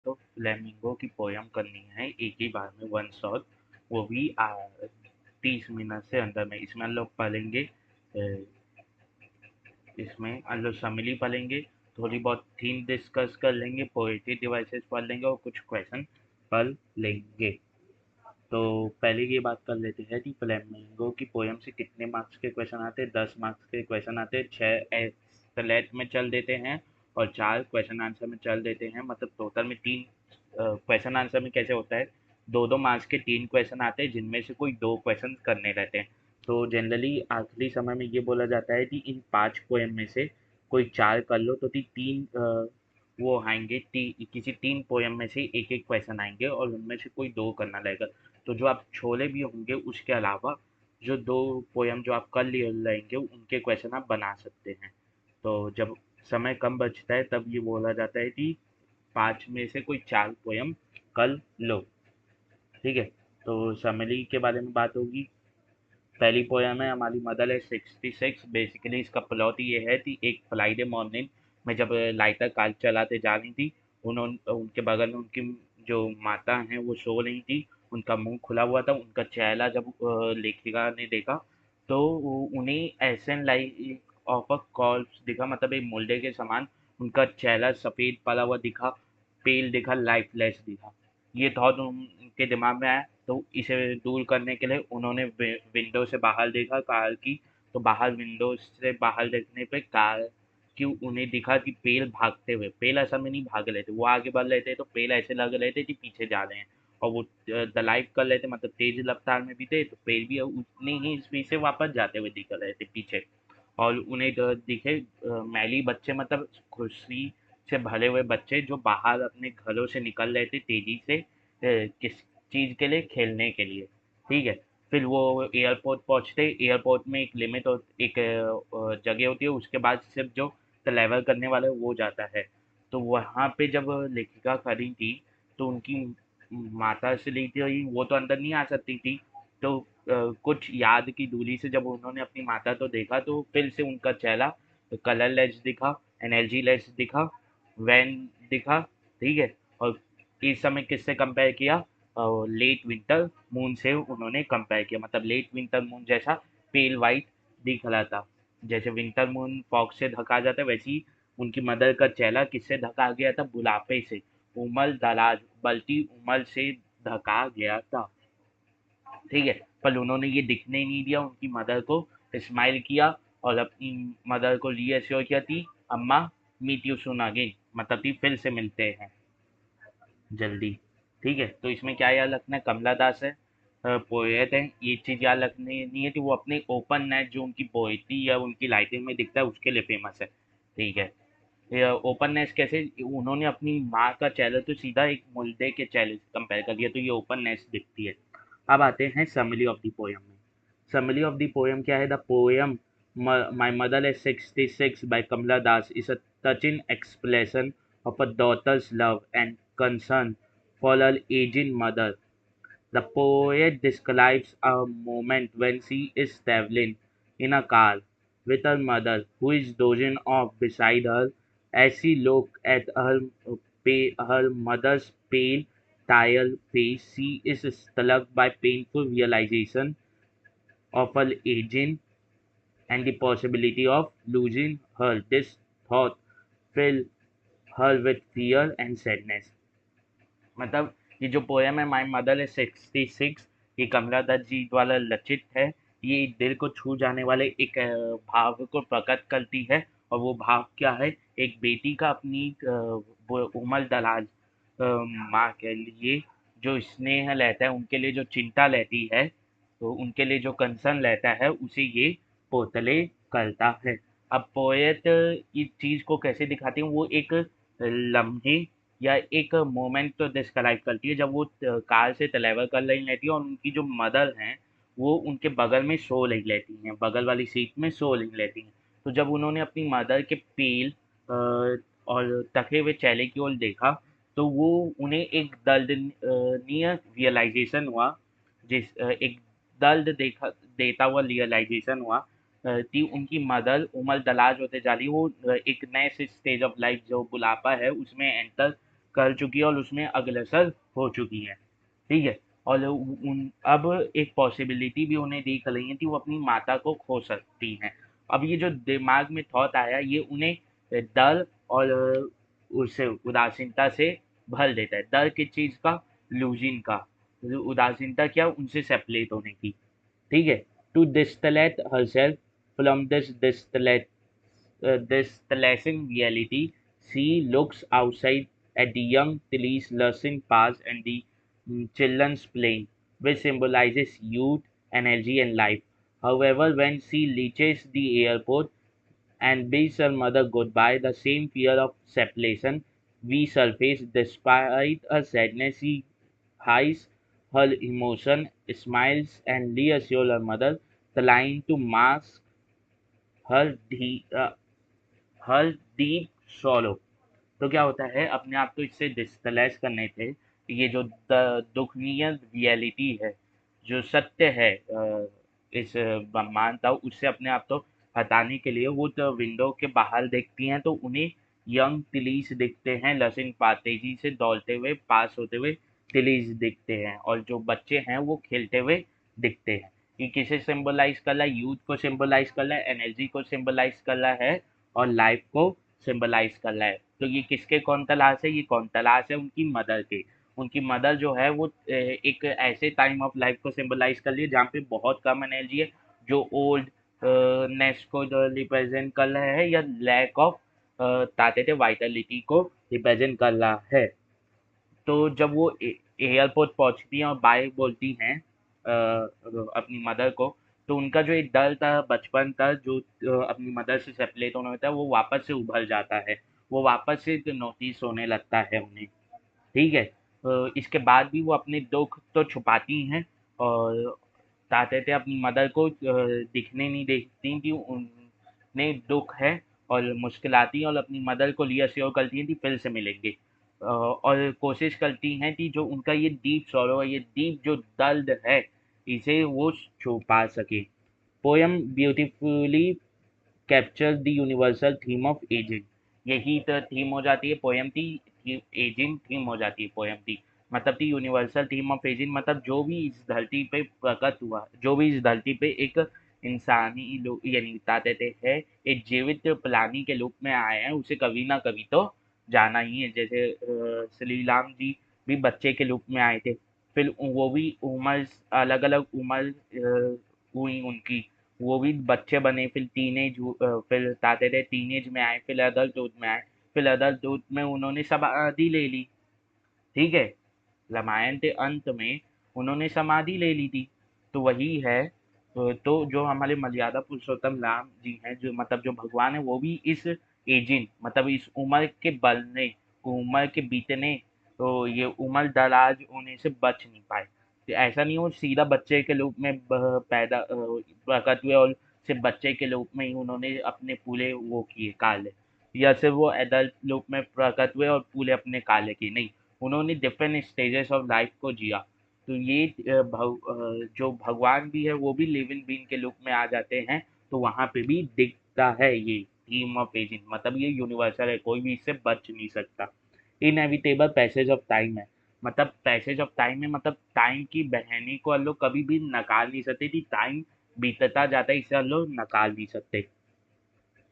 तो फ्लेमिंगो की पोयम करनी है एक ही बार में वन शॉट, वो भी 30 मिनट से अंदर में। इसमें हम लोग पढ़ेंगे, इसमें हम लोग समरी पढ़ेंगे, थोड़ी बहुत थीम डिस्कस कर लेंगे, पोएट्री डिवाइसेस पढ़ लेंगे और कुछ क्वेश्चन पढ़ लेंगे। तो पहले ये बात कर लेते हैं कि फ्लेमिंगो की पोयम से कितने मार्क्स के क्वेश्चन आते हैं। 10 मार्क्स के क्वेश्चन आते हैं, 6 में चल देते हैं और 4 क्वेश्चन आंसर में चल देते हैं। मतलब टोटल में 3 क्वेश्चन आंसर में कैसे होता है, 2-2 मार्क्स के 3 क्वेश्चन आते हैं, जिनमें से कोई 2 क्वेश्चन करने रहते हैं। तो जनरली आखिरी समय में ये बोला जाता है कि इन 5 पोएम में से कोई 4 कर लो तो तीन वो आएंगे, किसी 3 पोएम में से एक एक क्वेश्चन आएंगे और उनमें से कोई 2 करना रहेगा। तो जो आप छोले भी होंगे उसके अलावा जो 2 पोयम जो आप कर लिए रहेंगे उनके क्वेश्चन आप बना सकते हैं। तो जब समय कम बचता है तब ये बोला जाता है कि 5 में से कोई 4 पोयम कर लो। ठीक है, तो समरी के बारे में बात होगी। पहली पोयम है हमारी मदर है 66। बेसिकली इसका प्लॉट ये है कि एक फ्राइडे मॉर्निंग में जब लाइटर कार चलाते जा रही थी, उन्होंने उनके बगल में उनकी जो माता हैं वो सो रही थी। उनका मुंह खुला हुआ था। उनका चेहरा जब लेखिका ने देखा तो उन्हें एसन लाइक ऑफ अ कॉर्प्स दिखा, मतलब एक मुर्दे के समान उनका चेहरा सफेद पड़ा हुआ दिखा, पेल दिखा, लाइफलेस दिखा। ये थॉट उनके दिमाग में आया, तो इसे दूर करने के लिए उन्होंने विंडो से बाहर देखा कार की। तो बाहर विंडो से बाहर देखने पे कार की उन्हें दिखा कि पेल भागते हुए, पेल असल में नहीं भाग रहे थे, वो आगे बढ़ रहे थे तो पेल ऐसे लग रहे थे कि पीछे जा रहे हैं। और वो दलाइव कर रहे थे, मतलब तेज रफ्तार में भी थे, तो पेल भी उतनी ही स्पीड से वापस जाते हुए दिख रहे थे पीछे। और उन्हें दिखे मैली बच्चे, मतलब खुशी से भरे हुए बच्चे जो बाहर अपने घरों से निकल रहे थे तेजी से, किस चीज़ के लिए, खेलने के लिए। ठीक है, फिर वो एयरपोर्ट पहुंचते। एयरपोर्ट में एक लिमिट और एक जगह होती है, उसके बाद सिर्फ जो ट्रैवल करने वाला है वो जाता है। तो वहाँ पे जब लेखिका खड़ी थी तो उनकी माता से ली थी, वो तो अंदर नहीं आ सकती थी। तो कुछ याद की दूरी से जब उन्होंने अपनी माता को देखा तो फिर से उनका चेहरा कलरलेस दिखा, एनर्जी लेस दिखा, वैन दिखा। ठीक है, और इस समय किससे कंपेयर किया, लेट विंटर मून से उन्होंने कंपेयर किया। मतलब लेट विंटर मून जैसा पेल वाइट दिख रहा था। जैसे विंटर मून फॉग से ढका जाता है, वैसे ही उनकी मदर का चेहरा किससे ढका गया था, बुढ़ापे से, उमर दराज बल्टी उमर से ढका गया था। ठीक है, पर उन्होंने ये दिखने नहीं दिया उनकी मदर को। स्माइल किया और अपनी मदर को रीअश्योर किया थी, अम्मा मीट यू सून अगेन, मतलब कि फिर से मिलते हैं जल्दी। ठीक है, तो इसमें क्या याद रखना है, कमला दास है, पोएट है। ये चीज़ याद रखनी नहीं है कि वो अपने ओपन नेट जो उनकी पोएट्री या उनकी राइटिंग में दिखता है उसके लिए फेमस है। ठीक है, ये ओपननेस कैसे, उन्होंने अपनी माँ का चेहरा तो सीधा एक मुर्दे के चेहरे से कंपेयर कर दिया, तो ये ओपननेस दिखती है। अब आते हैं समरी ऑफ द पोयम में। समरी ऑफ द पोयम क्या है, the poem my mother as 66 by Kamala Das is a touching expression of a daughter's love and concern for her aging mother. The poet describes a moment when she is traveling in a car with her mother, who is dozing off beside her. As she looks at her mother's pale, tired face, she is struck by painful realization of her aging and the possibility of losing her. This thought fills her with fear and sadness. मतलब ये जो poem है my mother is 66, ये कमला दत्त जी द्वारा रचित है। ये दिल को छू जाने वाले एक भाव को प्रकट करती है। और वो भाव क्या है, एक बेटी का अपनी वो उमर दराज माँ के लिए जो स्नेह रहता है, उनके लिए जो चिंता रहती है, तो उनके लिए जो कंसर्न रहता है, उसे ये पोतले करता है। अब पोएट इस चीज को कैसे दिखाती है, वो एक लम्हे या एक मोमेंट तो डिस्क्राइब करती है जब वो कार से ट्रैवल कर रही रहती है और उनकी जो मदर हैं वो उनके बगल में सो रही रहती हैं, बगल वाली सीट में सो रही रहती हैं। तो जब उन्होंने अपनी मदर के पेल और थके हुए चेहरे की ओर देखा तो वो उन्हें एक दर्दनीय रियलाइजेशन हुआ, एक दर्द देखा देता हुआ रियलाइजेशन हुआ कि उनकी मदर उम्र दराज होते जा रही, वो एक नए से स्टेज ऑफ लाइफ जो बुढ़ापा है उसमें एंटर कर चुकी है और उसमें अग्रसर हो चुकी है। ठीक है। और अब एक पॉसिबिलिटी भी उन्हें देख रही है कि वो अपनी माता को खो सकती हैं। अब ये जो दिमाग में थॉट आया ये उन्हें डर और उसे उदासीनता से भर देता है। डर किस चीज का? लूजिंग का। उदासीनता क्या? उनसे सेपरेट होने की। ठीक है। To distance herself from distressing reality, she looks outside at the young trees lushing past and the children's playing, which symbolizes youth, energy, and life. However, when she reaches the airport and bids her mother goodbye, the same fear of separation resurfaces. Despite her sadness, she hides her emotion, smiles, and reassures her mother, trying to mask her, her deep sorrow. तो क्या होता है, अपने आप को इससे डिस्टलेस करने थे, ये जो दुखनीय रियलिटी है, जो सत्य है इस ब्रह्मांड का, उससे अपने आप को हटाने के लिए वो तो विंडो के बाहर देखती हैं तो उन्हें यंग टिलीज दिखते हैं, लसिन तेजी से दौड़ते हुए पास होते हुए टिलीज दिखते हैं, और जो बच्चे हैं वो खेलते हुए दिखते हैं। ये किसे सिंबलाइज कर रहा है? यूथ को सिंबलाइज कर रहा है, एनर्जी को सिंबलाइज कर रहा है, और लाइफ को सिंबलाइज कर रहा है। तो ये किसके कौन तलाश है? ये कौन तलाश है? उनकी मदर के। उनकी मदर जो है वो एक ऐसे टाइम ऑफ लाइफ को सिंबलाइज कर रही है जहाँ पे बहुत कम एनर्जी है, जो ओल्ड नेस को रिप्रेजेंट कर रहा है, या लैक ऑफ ताकत वाइटलिटी को रिप्रेजेंट कर रहा है। तो जब वो एयरपोर्ट पहुंचती हैं और बाय बोलती हैं अपनी मदर को, तो उनका जो एक डर था, बचपन था, जो अपनी मदर से सेपरेट होना होता है, वो वापस से उभर जाता है। वो वापस से नोटिस होने लगता है उन्हें। ठीक है। इसके बाद भी वो अपने दुख तो छुपाती हैं, और चाहते अपनी मदर को दिखने नहीं देती कि उन्हें दुख है और मुश्किल आती है, और अपनी मदर को रीअश्योर करती हैं कि फिर से मिलेंगे। और कोशिश करती हैं कि जो उनका ये डीप सॉरो है, ये डीप जो दर्द है, इसे वो छुपा सके। Poem beautifully capture the universal theme of ageing. यही तो थीम हो जाती है पोयम की। एजिंग थीम हो जाती है पोयम की। मतलब कि यूनिवर्सल थीम ऑफ एजिंग, मतलब जो भी इस धरती पे प्रकट हुआ, जो भी इस धरती पे एक इंसानी लोग यानी बता देते हैं, एक जीवित प्राणी के रूप में आए हैं, उसे कभी ना कभी तो जाना ही है। जैसे श्री राम जी भी बच्चे के रूप में आए थे, फिर वो भी उम्र, अलग अलग उम्र हुई उनकी, वो भी बच्चे बने, फिर फिर ताते थे टीनेज में आए, फिर अडल्टहुड में आए, फिर अडल्टहुड में उन्होंने समाधि ले ली। ठीक है। रामायण के अंत में उन्होंने समाधि ले ली थी। तो वही है। तो जो हमारे मर्यादा पुरुषोत्तम राम जी हैं, जो मतलब जो भगवान है, वो भी इस एजिंग मतलब इस उम्र के बढ़ने, उम्र के बीतने, तो ये उम्र दराज होने से बच नहीं पाए। तो ऐसा नहीं हो सीधा बच्चे के रूप में प्रकट हुए और सिर्फ बच्चे के रूप में ही उन्होंने अपने पूरे वो किए काले, या सिर्फ वो एडल्ट रूप में प्रकट हुए और पूरे अपने काले किए, नहीं। उन्होंने डिफरेंट स्टेजेस ऑफ लाइफ को जिया। तो ये जो भगवान भी है वो भी लिविंग बीइंग के रूप में आ जाते हैं। तो वहां पे भी दिखता है ये थीम ऑफ एजिंग, मतलब ये यूनिवर्सल है, कोई भी इससे बच नहीं सकता। इनएविटेबल पैसेज ऑफ टाइम है, मतलब पैसेज ऑफ टाइम है, मतलब टाइम की बहनी को हम लोग कभी भी नकार नहीं सकते कि टाइम बीतता जाता है, इसे हम लोग नकार नहीं सकते।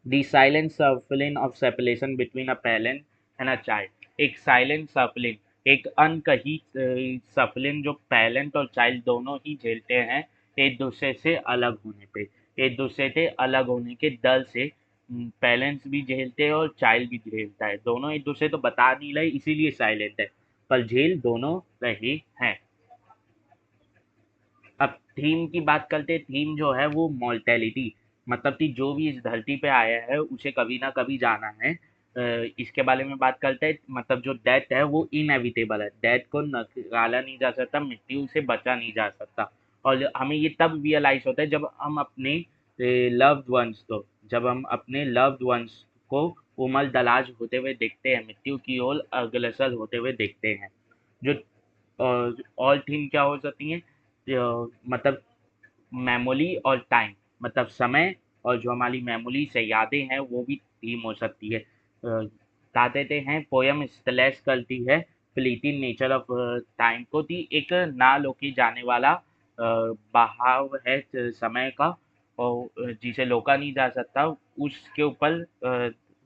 The silent suffering of separation between a parent and a child, एक साइलेंट सफलिंग, एक अनकही सफलिंग जो पेरेंट और चाइल्ड दोनों ही झेलते हैं एक दूसरे से अलग होने पे। एक दूसरे से अलग होने के डर से पेरेंट्स भी झेलते हैं और चाइल्ड भी झेलता है। दोनों एक दूसरे तो बता नहीं रहे इसीलिए साइलेंट है, पर झेल दोनों रहे हैं। अब थीम की बात करते हैं। थीम जो है वो मॉर्टेलिटी, मतलब कि जो भी इस धरती पे आया है उसे कभी ना कभी जाना है। इसके बारे में बात करते हैं। मतलब जो डेथ है वो इनएविटेबल है, डेथ को निकाला नहीं जा सकता, मृत्यु से बचा नहीं जा सकता। और हमें ये तब रियलाइज होता है जब हम अपने लव्ड वंस को, जब हम अपने लव्ड वंस को उमर दराज होते हुए देखते हैं, मृत्यु की ओर अग्रसर होते हुए देखते हैं। जो और थीम क्या हो सकती है? मतलब मेमोरी और टाइम, मतलब समय, और जो हमारी मेमोरीज है, यादें हैं, वो भी थीम हो सकती है। देते हैं पोयम स्लैश करती है फ्लीटिंग नेचर ऑफ टाइम को थी एक ना लोकी जाने वाला बहाव है समय का और जिसे रोका नहीं जा सकता उसके ऊपर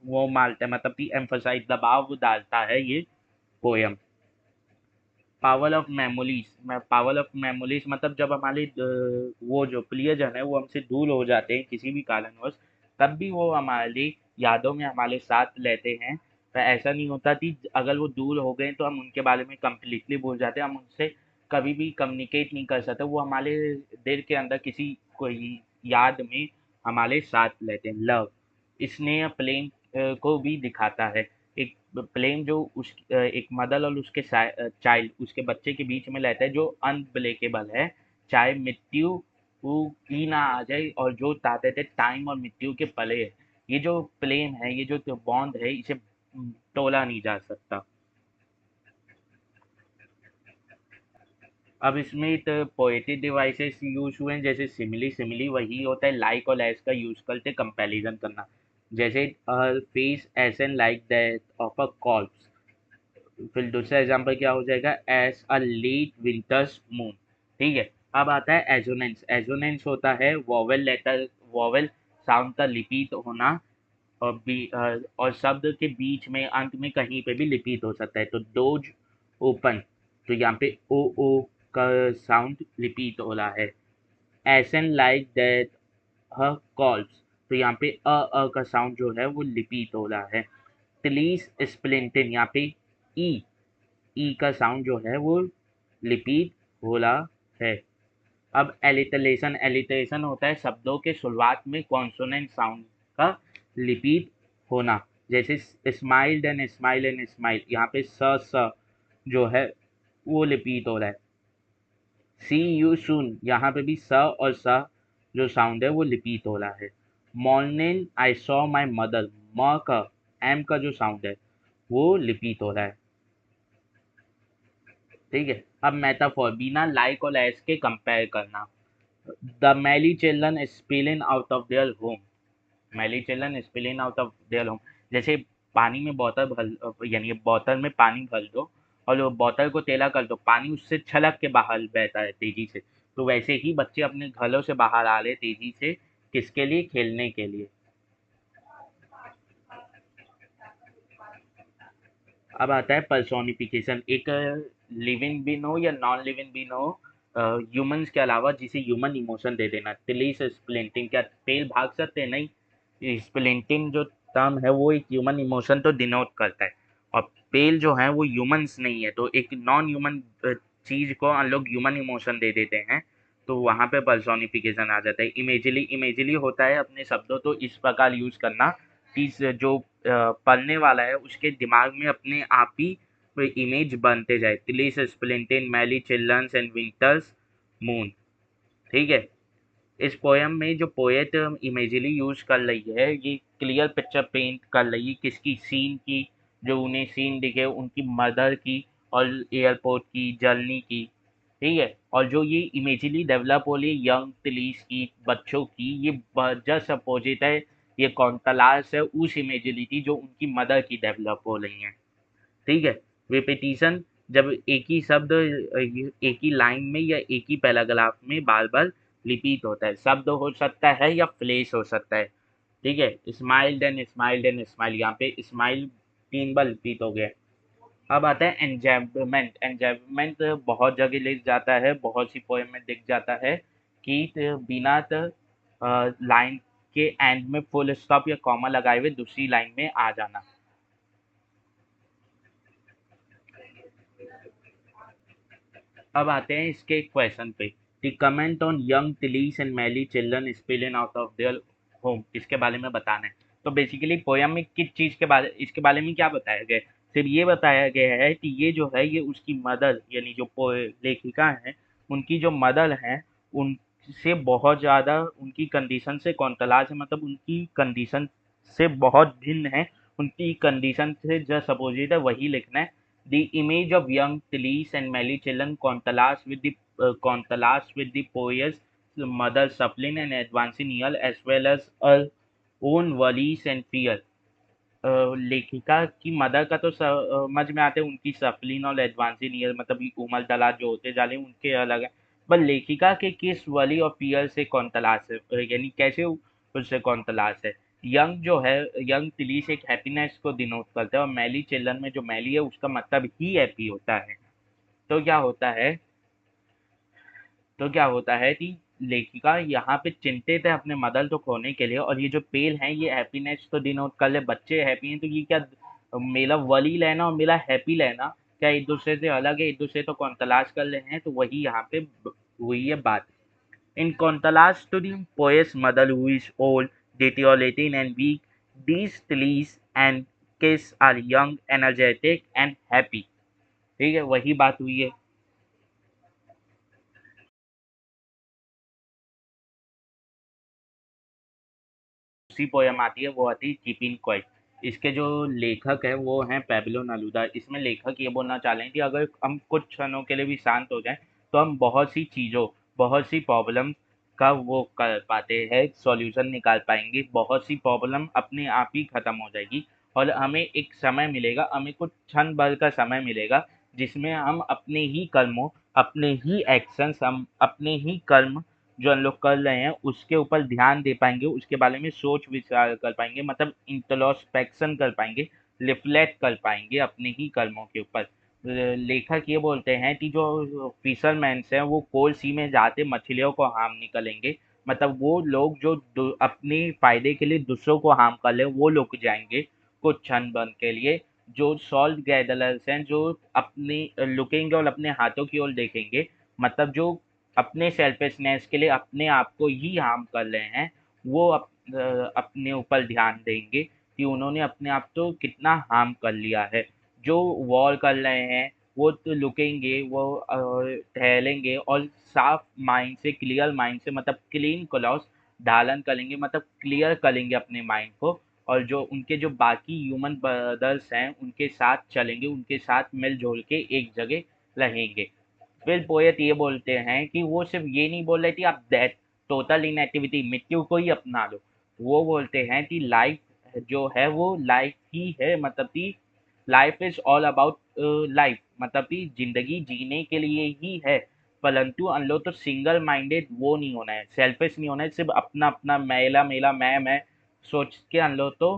वो मारता है मतलब कि एम्फोसाइज दबाव डालता है ये poem. Power of memories power of memories मतलब जब हमारे वो जो प्रियजन है वो हमसे दूर हो जाते हैं किसी भी कारणवश तब भी वो हमारी यादों में हमारे साथ रहते हैं। तो ऐसा नहीं होता कि अगर वो दूर हो गए तो हम उनके बारे में कम्प्लीटली भूल जाते हैं हम उनसे कभी भी कम्युनिकेट नहीं कर सकते वो हमारे दिल के अंदर किसी कोई याद में हमारे साथ रहते हैं। लव स्नेह प्रेम को भी दिखाता है। एक प्रेम जो एक मदर और उसके चाइल्ड उसके बच्चे के बीच में रहता है जो अनब्रेकेबल है चाहे मृत्यु वो ही ना आ जाए और जो चाहते थे टाइम और मृत्यु के पले है। ये जो प्रेम है ये जो बॉन्ड है इसे तोला नहीं जा सकता। अब इसमें तो पोएटिक डिवाइसेस यूज हुए हैं जैसे सिमिली सिमिली वही होता है लाइक और लेस का यूज करते कंपैरिजन करना। जैसे face ashen like that of a corpse. फिर दूसरा एग्जांपल क्या हो जाएगा as a late winter's moon. ठीक है। अब आता है एजोनेंस। एजोनेंस होता है वोवेल लेटर वोवेल साउंड का रिपीट होना और और शब्द के बीच में अंत में कहीं पे भी रिपीट हो सकता है। तो डोज ओपन तो यहाँ पे ओ ओ का साउंड रिपीट हो रहा है। एसन लाइक दैट ह कॉल्स तो यहाँ पे का साउंड जो है वो रिपीट हो रहा है। प्लीज स्प्लिंटन यहाँ पे ई ई का साउंड जो है वो रिपीट हो रहा है। अब एलिटरेशन एलिटरेशन होता है शब्दों के शुरुआत में कॉन्सोनेंट साउंड का रिपीट होना। जैसे स्माइल एंड स्माइल यहाँ पे स जो है वो रिपीट हो रहा है। सी यू सुन यहाँ पे भी स और स जो साउंड है वो रिपीट हो रहा है। Morning I saw my mother म का एम का जो साउंड है वो रिपीट हो रहा है। ठीक है। अब मेटाफोर बिना लाइक और एस के कंपेयर करना। The merry children spilling out of their home. Merry children spilling out of their home. जैसे पानी में बोतल भर यानी बोतल में पानी भर दो और वो बोतल को टेढ़ा कर दो पानी उससे छलक के बाहर बहता है तेजी से। तो वैसे ही बच्चे अपने घरों से बाहर आ रहे तेजी से किसके लिए खेलने के लिए। अब आता है पर्सोनिफिकेशन। एक लिविंग बीन हो या नॉन लिविंग बीन हो ह्यूमंस के अलावा जिसे ह्यूमन इमोशन दे देना। टिलीस स्प्लिंटिंग क्या पेल भाग सकते हैं नहीं। स्प्लिंटिंग जो टर्म है वो एक ह्यूमन इमोशन तो डिनोट करता है और पेल जो है वो ह्यूमंस नहीं है तो एक नॉन ह्यूमन चीज को हम लोग ह्यूमन इमोशन दे देते हैं। तो वहां पे पर्सोनिफिकेशन आ जाता है। इमेजली इमेजली होता है अपने शब्दों तो इस प्रकार यूज करना कि जो पढ़ने वाला है उसके दिमाग में अपने आप ही वो इमेज बनते जाए। तिलिस स्प्लिंटिन मैली चिल्ड्रंस एंड विंटर्स मून। ठीक है। इस पोयम में जो पोएट इमेजली यूज कर रही है ये क्लियर पिक्चर पेंट कर रही है किसकी सीन की जो उन्हें सीन दिखे उनकी मदर की और एयरपोर्ट की जर्नी की। ठीक है। और जो ये इमेजली डेवलप हो रही है यंग तिलीस की बच्चों की ये जस्ट अपोजिट है। ये कॉन्ट्रास्ट है उस इमेजिलिटी जो उनकी मदर की डेवलप हो रही है। ठीक है। रिपीटिशन जब एक ही शब्द एक ही लाइन में या एक ही पैराग्राफ में बार बार रिपीट होता है। शब्द हो सकता है या फ्लेश हो सकता है। ठीक है। Smiled and smiled and smile यहाँ पे स्माइल 3 बार रिपीट हो गया। अब आता है एंजॉयमेंट। एंजॉयमेंट बहुत जगह लिख जाता है बहुत सी पोएम में दिख जाता है कि बिना लाइन के एंड में फुल स्टॉप या कॉमा लगाए हुए दूसरी लाइन में आ जाना। अब आते हैं इसके क्वेश्चन पे। The comment on young trees and merry children spilling out of their home इसके बारे में बताना है। तो बेसिकली पोयम में किस चीज के बारे इसके बारे में क्या बताया गया है। सिर्फ ये बताया गया है कि ये जो है ये उसकी मदर यानी जो लेखिका है उनकी जो मदर है उनसे बहुत ज़्यादा उनकी कंडीशन से कॉन्ट्रास्ट है मतलब उनकी कंडीशन से बहुत भिन्न है। उनकी कंडीशन से जस्ट अपोजिट है वही लिखना है। The image of young Tillis and Melly children contrasts with the poet's mother suckling and advancing year as well as her own worries and fear. लेखिका की मदर का तो समझ में आते हैं, उनकी सफलीन और एडवांसिन ईयर मतलब ये उमल दलाल जो होते जा रहे हैं उनके अलग है। पर लेखिका के किस वली और पियर से कौन तलाश है, यानी कैसे उससे कौन तलाश है। यंग जो है, यंग तिलीस एक हैप्पीनेस को डिनोट करता है, और मैली चिल्ड्रन में जो मैली है उसका मतलब ही हैप्पी होता है। तो क्या होता है तो क्या होता है कि लेखिका यहाँ पे चिंतित है अपने मदर को खोने के लिए, और ये जो पेल है ये हैप्पीनेस तो डिनोट कर ले, बच्चे हैप्पी हैं तो ये क्या मेरा वली लेना और मेरा हैप्पी लेना क्या एक दूसरे से अलग है, एक दूसरे तो कौन तलाश कर रहे हैं, तो वही यहाँ पे हुई है बात। इन contrast to the poet's mother who is old, deteriorating and weak, these Tilly's and Kiss are young, energetic and happy। ठीक है, वही बात हुई है। दूसरी पोयम आती है, वो आती है कीपिंग क्वाइट। इसके जो लेखक है वो हैं पैब्लो नेरूदा। इसमें लेखक ये बोलना चाह रहे हैं कि अगर हम कुछ क्षणों के लिए भी शांत हो जाएं तो हम बहुत सी चीज़ों, बहुत सी प्रॉब्लम का वो कर पाते हैं, सॉल्यूशन निकाल पाएंगे, बहुत सी प्रॉब्लम अपने आप ही खत्म हो जाएगी। और हमें एक समय मिलेगा, हमें कुछ क्षण भर का समय मिलेगा जिसमें हम अपने ही कर्मों, अपने ही एक्शंस, हम अपने ही कर्म जो हम लोग कर रहे हैं उसके ऊपर ध्यान दे पाएंगे, उसके बारे में सोच विचार कर पाएंगे, मतलब इंट्रोस्पेक्शन कर पाएंगे, रिफ्लेक्ट कर पाएंगे अपने ही कर्मों के ऊपर। लेखक ये बोलते हैं कि जो फिशरमैन हैं वो कोल्ड सी में जाते मछलियों को हार्म नहीं करेंगे, मतलब वो लोग जो अपने फायदे के लिए दूसरों को हार्म कर ले वो लोग जाएंगे कुछ क्षण बन के लिए। जो सॉल्ट गैदरर्स हैं जो अपनी लुकेंगे और अपने हाथों की ओर देखेंगे, मतलब जो अपने सेल्फिशनेस के लिए अपने आप को ही हार्म कर रहे हैं, वो अपने ऊपर ध्यान देंगे कि उन्होंने अपने आप को कितना हार्म कर लिया है। जो वॉर कर रहे हैं वो तो रुकेंगे, वो टहलेंगे और साफ माइंड से, क्लियर माइंड से, मतलब क्लीन क्लॉथ धारण करेंगे, मतलब क्लियर करेंगे अपने माइंड को, और जो उनके जो बाकी ह्यूमन ब्रदर्स हैं उनके साथ चलेंगे, उनके साथ मिलजुल के एक जगह रहेंगे। फिर पोएट ये बोलते हैं कि वो सिर्फ ये नहीं बोल रहे कि आप डेथ, टोटल इनएक्टिविटी, मृत्यु को ही अपना लो। वो बोलते हैं कि लाइफ जो है वो लाइफ ही है, मतलब कि life is all about life, मतलब कि जिंदगी जीने के लिए ही है। परंतु हम लोग तो सिंगल माइंडेड वो नहीं होना है, सेल्फिश नहीं होना है, सिर्फ अपना अपना मेला मेला मैं सोच के हम लोग तो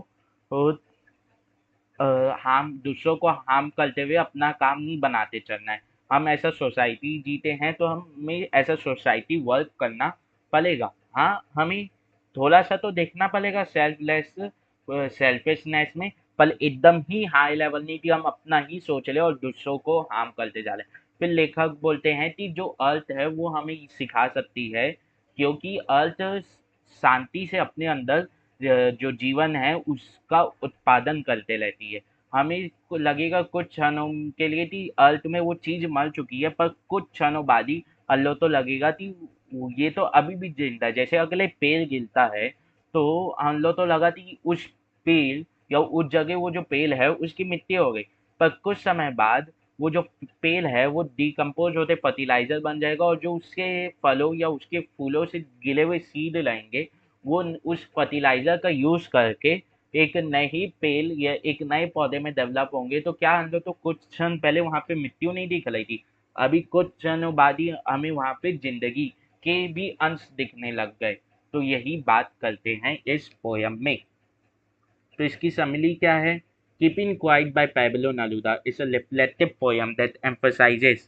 हार्म, दूसरों को हार्म करते हुए अपना काम नहीं बनाते चलना है। हम ऐसा सोसाइटी जीते हैं तो हमें ऐसा सोसाइटी वर्क करना पड़ेगा। हाँ, हमें थोड़ा सा तो देखना पड़ेगा सेल्फलेस, सेल्फिशनेस में, पर एकदम ही हाई लेवल नहीं कि हम अपना ही सोच ले और दूसरों को हार्म करते जा रहे हैं। फिर लेखक बोलते हैं कि जो अर्थ है वो हमें सिखा सकती है, क्योंकि अर्थ शांति से अपने अंदर जो जीवन है उसका उत्पादन करते रहती है। हमें को लगेगा कुछ क्षणों के लिए कि अर्थ में वो चीज मर चुकी है, पर कुछ क्षणों बाद ही अल्लाह तो लगेगा कि ये तो अभी भी जिंदा है। जैसे अगले पेड़ गिरता है तो हम लोग तो लगा कि उस पेड़ या उस जगह वो जो पेड़ है उसकी मिट्टी हो गई, पर कुछ समय बाद वो जो पेड़ है वो डिकम्पोज होते फर्टिलाइजर बन जाएगा, और जो उसके फलों या उसके फूलों से गिले हुए सीड लाएंगे वो उस फर्टिलाइजर का यूज करके एक नई पेड़ या एक नए पौधे में डेवलप होंगे। तो क्या हम लोग तो कुछ क्षण पहले वहां पे मृत्यु नहीं दिख रही थी, अभी कुछ क्षणों बाद ही हमें वहां पे जिंदगी के भी अंश दिखने लग गए। तो यही बात करते हैं इस पोयम में। तो इसकी समरी क्या है? Keeping quiet by Pablo Neruda is a reflective poem that emphasizes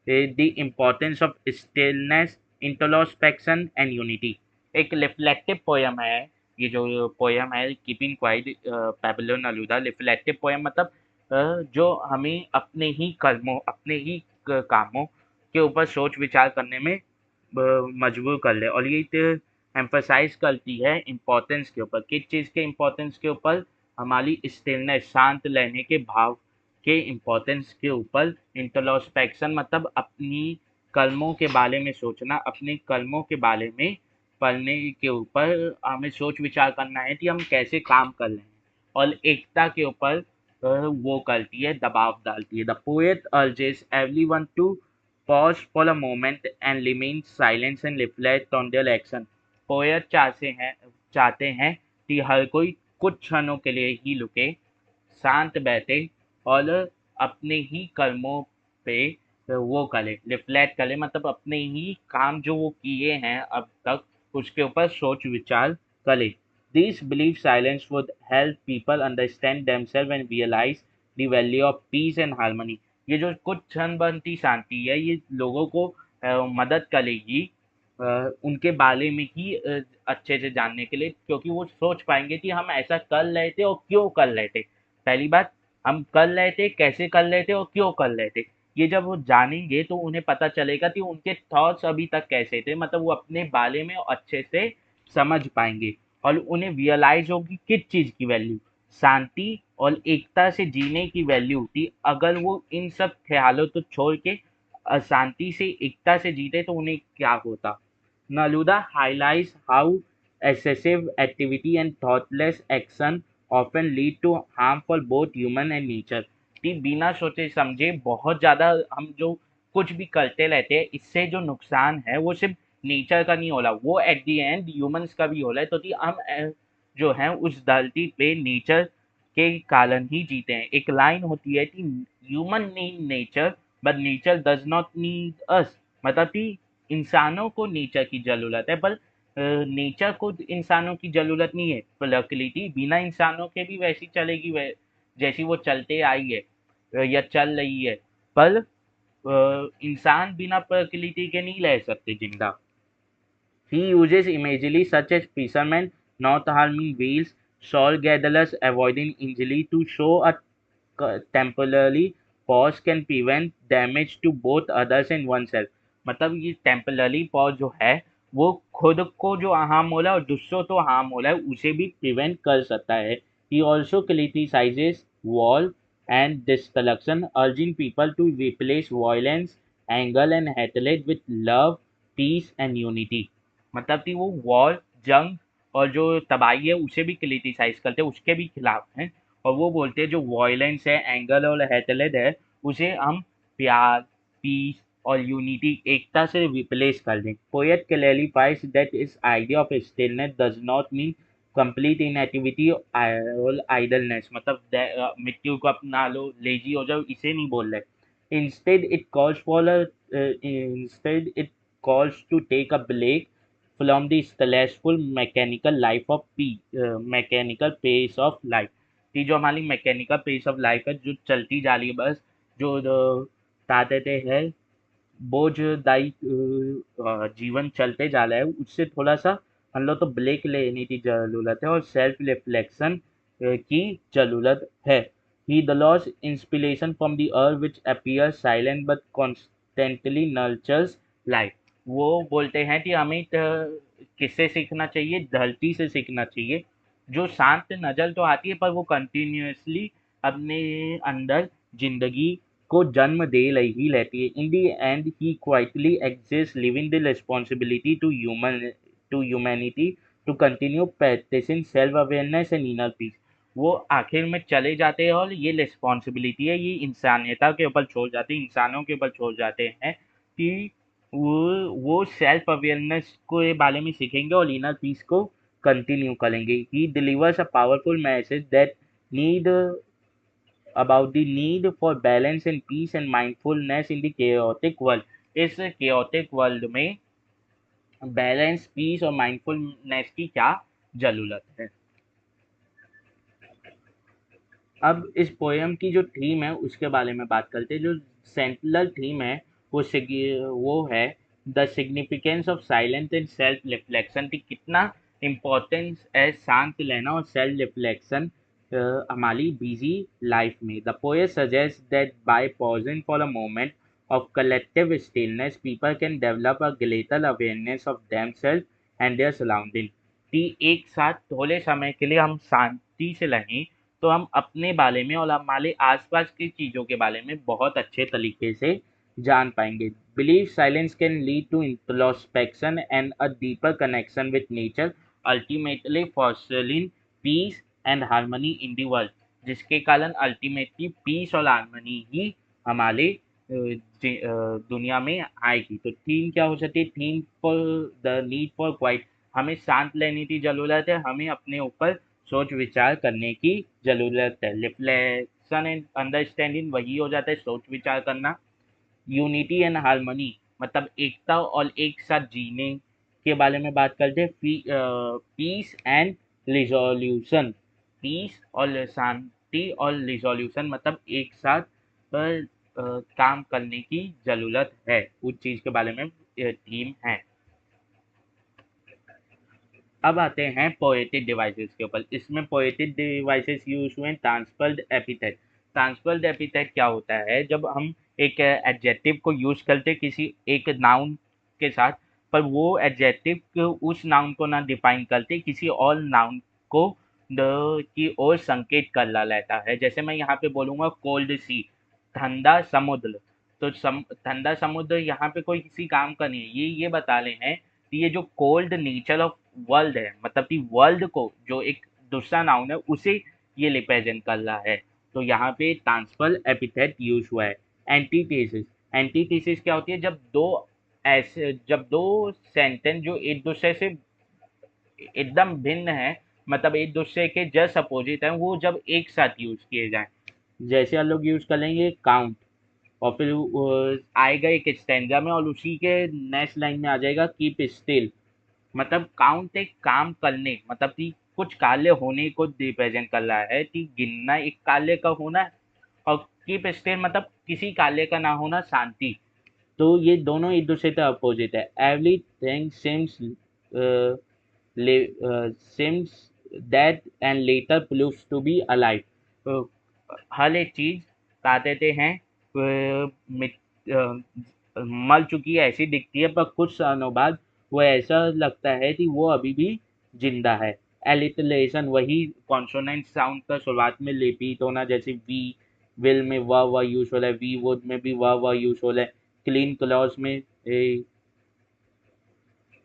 the importance of stillness, introspection and unity। एक रिफ्लेक्टिव पोयम है ये जो पोयम है keeping quiet Pablo Neruda. Reflective poem मतलब जो हमें अपने ही कर्मों, अपने ही कामों के ऊपर सोच विचार करने में मजबूर कर ले, और ये एम्फसाइज करती है इम्पोर्टेंस के ऊपर। किस चीज़ के इम्पोर्टेंस के ऊपर? हमारी स्टिलनेस, शांत रहने के भाव के इम्पोर्टेंस के ऊपर। इंट्रोस्पेक्शन मतलब अपनी कर्मों के बारे में सोचना, अपने कर्मों के बारे में पढ़ने के ऊपर हमें सोच विचार करना है कि हम कैसे काम कर रहे हैं। और एकता के ऊपर वो करती है, दबाव डालती है। The poet urges everyone to pause for a moment and remain silent and reflect on their action। Poet चाहते हैं कि हर कोई कुछ क्षणों के लिए ही रुके, शांत बैठे और अपने ही कर्मों पे वो करे, रिफ्लेक्ट करे, मतलब अपने ही काम जो वो किए हैं अब तक उसके ऊपर सोच विचार करे। This believe silence would help people understand themselves and realise the value of peace and harmony. ये जो कुछ क्षण बनती शांति है, ये लोगों को मदद करेगी उनके बारे में ही अच्छे से जानने के लिए, क्योंकि वो सोच पाएंगे कि हम ऐसा कर रहे थे और क्यों कर रहे थे। पहली बात, हम कर रहे थे, कैसे कर रहे थे और क्यों कर रहे थे। ये जब वो जानेंगे तो उन्हें पता चलेगा कि उनके थॉट्स अभी तक कैसे थे, मतलब वो अपने बारे में अच्छे से समझ पाएंगे और उन्हें रियलाइज होगी किस चीज़ की वैल्यू, शांति और एकता से जीने की वैल्यू थी। अगर वो इन सब ख्यालों को छोड़ के अशांति से एकता से जीते तो उन्हें क्या होता। Naluda highlights how excessive activity and thoughtless action often lead to harm for both human and nature। कि बिना सोचे समझे बहुत ज़्यादा हम जो कुछ भी करते रहते हैं, इससे जो नुकसान है वो सिर्फ नेचर का नहीं हो रहा, वो एट दी एंड ह्यूमंस का भी हो रहा है। तो कि हम जो है उस धरती पे नेचर के कारण ही जीते हैं। एक लाइन होती है कि human need nature but nature does not need us. मतलब कि इंसानों को नेचर की ज़रूरत है, पर नेचर को इंसानों की ज़रूरत नहीं है। प्रकृति बिना इंसानों के भी वैसी चलेगी जैसी वो चलते आई है या चल रही है। पर इंसान बिना प्रकृति के नहीं रह सकते जिंदा। He uses imagery such as fishermen not harming whales, shore gatherers avoiding injury to show a temporarily pause can prevent damage to both others and oneself। मतलब ये टेम्पररी पॉज जो है वो खुद को जो हार्म हो रहा है और दूसरों तो हार्म हो रहा है उसे भी प्रिवेंट कर सकता है। He also criticizes war and destruction, urging people to replace violence, anger and hatred with love, peace and unity। मतलब कि वो वॉर, जंग और जो तबाही है उसे भी क्रिटिसाइज करते हैं, उसके भी खिलाफ हैं। और वो बोलते हैं जो वायलेंस है, एंगर और हेटलेड है, उसे हम प्यार, पीस और यूनिटी, एकता से रिप्लेस कर दें। पोएट क्लैरिफाइज दैट इस idea of stillness does not mean complete inactivity और आइडलनेस, मतलब मृत्यु को अपना लो, लेजी हो जाओ, इसे नहीं बोल रहे। Instead it calls to take a break from the stressful mechanical pace of life। कि जो हमारी मैकेनिकल पेस ऑफ लाइफ है, जो चलती जा रही है बस, जो क्या कहते हैं बोझदायी जीवन चलते जा रहा है, उससे थोड़ा सा हम लोग तो ब्रेक लेने की जरूरत है और सेल्फ रिफ्लेक्शन की जरूरत है। He the loss inspiration from the earth which appear silent but constantly nurtures life. वो बोलते हैं कि हमें किससे सीखना चाहिए, धरती से सीखना चाहिए, जो शांत नजर तो आती है पर वो कंटिन्यूअसली अपने अंदर जिंदगी को जन्म दे रही रहती है। In the end he quietly exist living the responsibility to humanity to continue practicing self awareness and inner peace. वो आखिर में चले जाते हैं और ये रिस्पॉन्सिबिलिटी है, ये इंसानियता के ऊपर छोड़ जाते हैं, इंसानों के ऊपर छोड़ जाते हैं कि वो सेल्फ अवेयरनेस के बारे में सीखेंगे और इनर पीस को कंटिन्यू करेंगे। ही delivers a powerful message that need about the need for balance and peace and mindfulness in the chaotic world। इस chaotic world में बैलेंस, पीस और माइंडफुलनेस की क्या जरूरत है। अब इस पोएम की जो थीम है उसके बारे में बात करते हैं। जो सेंट्रल थीम है वो है the significance of silence and self reflection, कि कितना इम्पोर्टेंस है शांत रहना और सेल्फ रिफ्लेक्शन हमारी बिजी लाइफ में। The poet suggest that bye pausing for a moment of collective stillness, people can develop a greater awareness of themselves and their surrounding। कि एक साथ थोड़े समय के लिए हम शांति से रहें तो हम अपने बारे में और हमारे आसपास की चीज़ों के बारे में बहुत अच्छे तरीके से जान पाएंगे। Believe silence can lead to introspection and a deeper connection with nature, ultimately fostering peace and harmony in the world. जिसके कारण अल्टीमेटली पीस और हार्मनी ही हमारे दुनिया में आएगी। तो थीम क्या हो सकती है? Theme for the need for quite, हमें शांत रहने की ज़रूरत है, हमें अपने ऊपर सोच विचार करने की जरूरत है। रिफ्लेक्शन एंड अंडरस्टैंडिंग वही हो जाता है सोच विचार करना। यूनिटी एंड हार्मनी मतलब एकता और एक साथ जीने के बारे में बात करते हैं। पीस एंड रिजोल्यूशन, पीस और शांति और रिजोल्यूशन मतलब एक साथ काम करने की जरूरत है, उस चीज के बारे में थीम है। अब आते हैं पोएटिक डिवाइसेस के ऊपर। इसमें पोएटिक डिवाइसेस यूज हुए हैं ट्रांसफर्ड एपिथेट। ट्रांसफर्ड एपिथेट क्या होता है, जब हम एक एडजेक्टिव को यूज करते हैं किसी एक नाउन के साथ, पर वो एडजेक्टिव उस नाउन को ना डिफाइन करते किसी और नाउन को की ओर संकेत कर रहता है। जैसे मैं यहाँ पे बोलूंगा कोल्ड सी, ठंडा समुद्र। तो ठंडा समुद्र यहाँ पे कोई किसी काम का नहीं है, ये बता रहे हैं कि ये जो कोल्ड नेचर ऑफ वर्ल्ड है, मतलब कि वर्ल्ड को जो एक दूसरा नाउन है उसे ये रिप्रेजेंट कर रहा है। तो यहाँ पे ट्रांसफर एपिथेट यूज हुआ है। एंटीथेसिस, एंटीथेसिस क्या होती है, जब दो सेंटेंस जो एक दूसरे से एकदम भिन्न है, मतलब एक दूसरे के जस्ट अपोजिट है, वो जब एक साथ यूज किए जाए। जैसे हम लोग यूज कर लेंगे काउंट, और फिर आएगा एक स्टैंजा में और उसी के नेक्स्ट लाइन में आ जाएगा कीप स्टिल। मतलब काउंट एक काम करने, मतलब कि कुछ कार्य होने को रिप्रेजेंट कर रहा है कि गिनना एक कार्य का होना। और कीप स्टिल मतलब किसी कार्य का ना होना, शांति। तो ये दोनों एक दूसरे के अपोजिट है। Everything seems seems dead and later proves to be alive. हर एक चीज क्या कहते हैं, मर चुकी है ऐसी दिखती है, पर कुछ सालों बाद वो ऐसा लगता है कि वो अभी भी जिंदा है। एलिटरेशन वही कॉन्सोनेंट साउंड का शुरुआत में रिपीट होना, जैसे वी विल में व यूज हो रहा है, वी वुड में भी व यूज हो रहा है, क्लीन क्लॉज में ए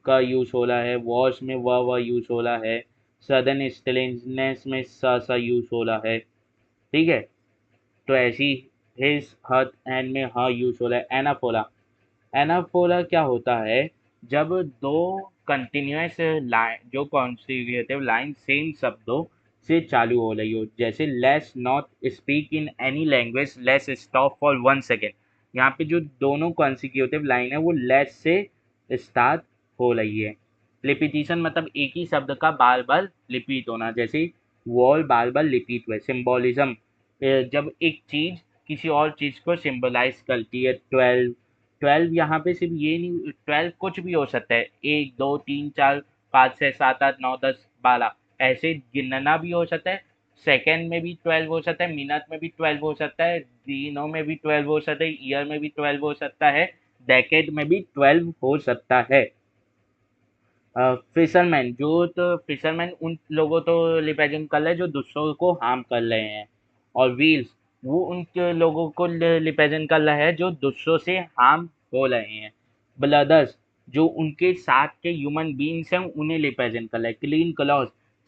का यूज हो रहा है, वॉश में व यूज हो रहा है, सडन स्टिलनेस में सा यूज हो रहा है। ठीक है, तो ऐसी हिज हथ एंड में हाँ यूज हो रहा है। एनाफोरा, एनाफोरा क्या होता है, जब दो कंटिन्यूअस लाइन, जो कॉन्सिक्यूटिव लाइन सेम शब्दों से चालू हो रही हो, जैसे let's not speak in any language, let's stop for 1 second. यहाँ पे जो दोनों कॉन्सिक्यूटिव लाइन है वो लेट्स से स्टार्ट हो रही है। रिपीटिशन मतलब एक ही शब्द का बार बार रिपीट होना, जैसे वॉल बार बार रिपीट हुए। सिम्बोलिज्म, जब एक चीज किसी और चीज को सिंबलाइज करती है। 12, 12 यहाँ पे सिर्फ ये नहीं, 12 कुछ भी हो सकता है, 1 2 3 4 5 6 7 8 9 10 12, ऐसे गिनना भी हो सकता है। सेकेंड में भी 12 हो सकता है, मिनट में भी 12 हो सकता है, दिनों में भी 12 हो सकता है, ईयर में भी 12 हो सकता है, डेकेड में भी 12 हो सकता है। फिशरमैन, जो तो फिशरमैन उन लोगों तो रिप्रेजेंट कर रहे हैं जो दूसरों को हार्म कर रहे हैं। और व्हील्स, वो उन लोगों को रिप्रेजेंट कर रहा है जो दूसरों से हार्म हो रहे हैं। ब्लदर्स, जो उनके साथ के ह्यूमन बीइंग्स हैं उन्हें रिप्रेजेंट कर रहा है। क्लीन क्लॉथ,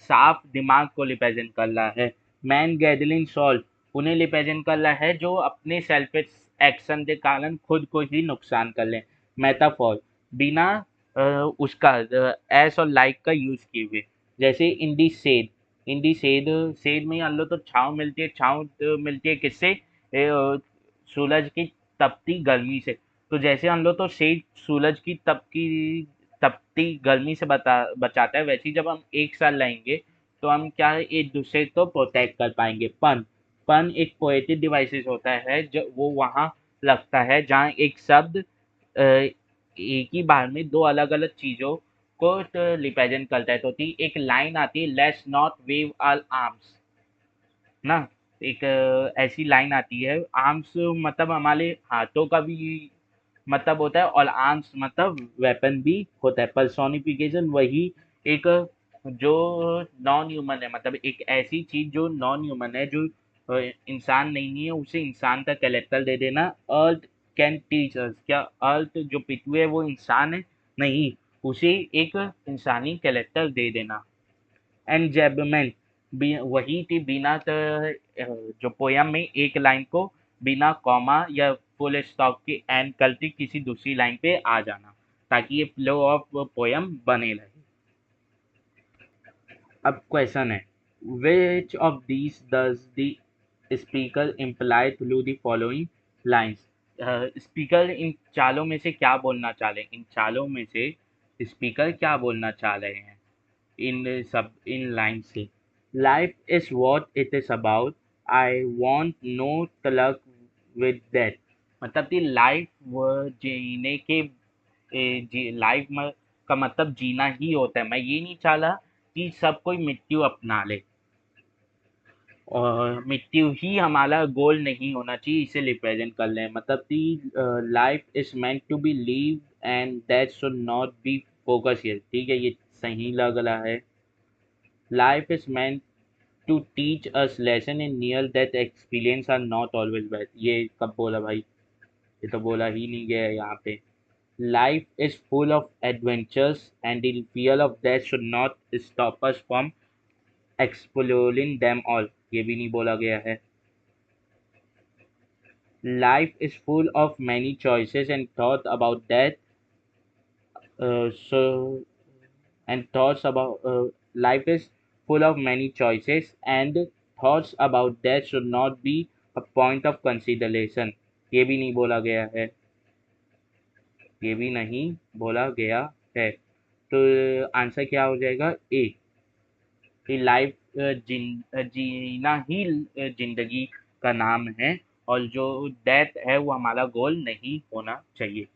साफ दिमाग को रिप्रेजेंट कर रहा है। मैन गैदरिंग सॉल्ट, उन्हें रिप्रेजेंट कर रहा है जो अपने सेल्फिश एक्शन के कारण खुद को ही नुकसान कर लें। मेटाफॉर, बिना उसका एस और लाइक का यूज किए हुए, जैसे in the shade, in the shade, shade में मान लो तो छाँव मिलती है। छाँव मिलती है किससे, सूरज की तपती गर्मी से। तो जैसे हम लोग तो शेड सूरज की तपती गर्मी से बचाता है, वैसे ही जब हम एक साथ लाएंगे तो हम क्या है, एक दूसरे को प्रोटेक्ट कर पाएंगे। पन, पन एक पोएटिक डिवाइसेस होता है जो वो वहाँ लगता है जहाँ एक शब्द एक ही बार में दो अलग अलग चीजों को रिप्रेजेंट करता है। तो एक लाइन आती है, let's not wave all arms ना, एक ऐसी लाइन आती है। आर्म्स मतलब हमारे हाथों का भी मतलब होता है, और आर्म्स मतलब वेपन भी होता है। पर्सोनिफिकेशन वही एक जो नॉन ह्यूमन है, मतलब एक ऐसी चीज जो नॉन ह्यूमन है, जो इंसान नहीं है, उसे इंसान का कैरेक्टर दे देना। अर्थ कैन टीच अस, क्या अर्थ जो पृथ्वी है वो इंसान है, नहीं, उसे एक इंसानी कैरेक्टर दे देना। एनजेबमेंट, वही थी बिना जो पोयम में एक लाइन को बिना कॉमा या फुल स्टॉप के एंड करके किसी दूसरी लाइन पे आ जाना, ताकि ये फ्लो ऑफ पोयम बने रहे। अब क्वेश्चन है, Which of these does the speaker imply through the following lines? Speaker इन चालों में से क्या बोलना चाह रहे हैं? इन चालों में से स्पीकर क्या बोलना चाह रहे हैं इन लाइन से? Life is what it is about, I want no talk with that. मतलब कि लाइफ वो जीने के लाइफ का मतलब जीना ही होता है। मैं ये नहीं चाहता कि सब कोई मृत्यु अपना ले, और मृत्यु ही हमारा गोल नहीं होना चाहिए, इसे रिप्रेजेंट कर लें। मतलब कि life is meant to be live and that should not be focus here. ठीक है, ये सही लग रहा है। Life is meant to teach us lesson in near that experience are not always bad. ये कब बोला भाई? ये तो बोला ही नहीं गया है यहाँ पे। Life is full of adventures and the fear of that should not stop us from exploring them all. ये भी नहीं बोला गया है। Life is full of many choices and thought about that. So and thoughts about life is full of many choices and thoughts about that should not be a point of consideration. ये भी नहीं बोला गया है। ये भी नहीं बोला गया है। तो आंसर क्या हो जाएगा? ए, कि लाइफ जीना ही जिंदगी का नाम है, और जो डेथ है वो हमारा गोल नहीं होना चाहिए।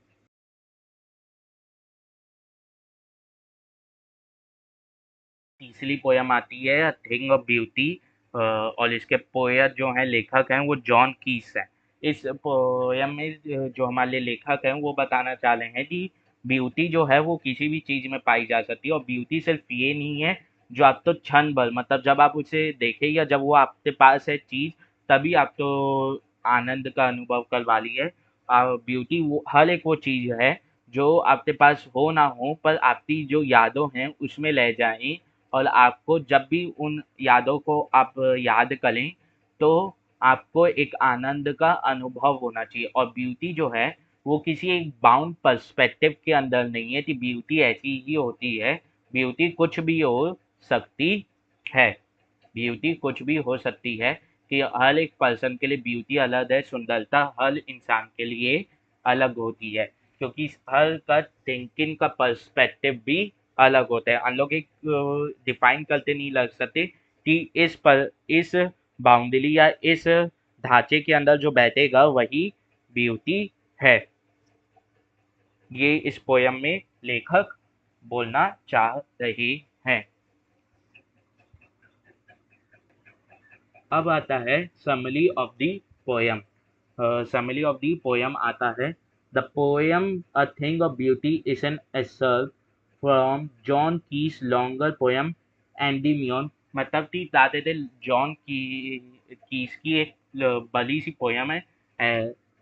तीसरी पोयम आती है थिंग ऑफ ब्यूटी, और इसके पोएट जो हैं, लेखक हैं, वो जॉन कीस हैं। इस पोयम में जो हमारे लेखक हैं वो बताना चाह रहे हैं कि ब्यूटी जो है वो किसी भी चीज़ में पाई जा सकती है, और ब्यूटी सिर्फ ये नहीं है जो आप तो क्षण भर, मतलब जब आप उसे देखें या जब वो आपके पास है चीज़, तभी आप तो आनंद का अनुभव करवा ली है। ब्यूटी वो हर एक वो चीज़ है जो आपके पास हो ना हो, पर आपकी जो यादों हैं उसमें रह जाएं, और आपको जब भी उन यादों को आप याद करें तो आपको एक आनंद का अनुभव होना चाहिए। और ब्यूटी जो है वो किसी एक बाउंड पर्सपेक्टिव के अंदर नहीं है कि ब्यूटी ऐसी ही होती है। ब्यूटी कुछ भी हो सकती है। ब्यूटी कुछ भी हो सकती है, कि हर एक पर्सन के लिए ब्यूटी अलग है, सुंदरता हर इंसान के लिए अलग होती है, क्योंकि हर का थिंकिंग का पर्सपेक्टिव भी अलग होता है। हम लोग एक डिफाइन करते नहीं लग सकते कि इस बाउंड्री या इस ढांचे के अंदर जो बैठेगा वही ब्यूटी है। ये इस पोयम में लेखक बोलना चाह रहे हैं। अब आता है summary of the poem. Summary of the poem आता है। The poem a thing of beauty is an excerpt from John Keats longer poem Endymion. मतलब कि दाते थे जॉन की कीस की एक बड़ी सी पोयम है,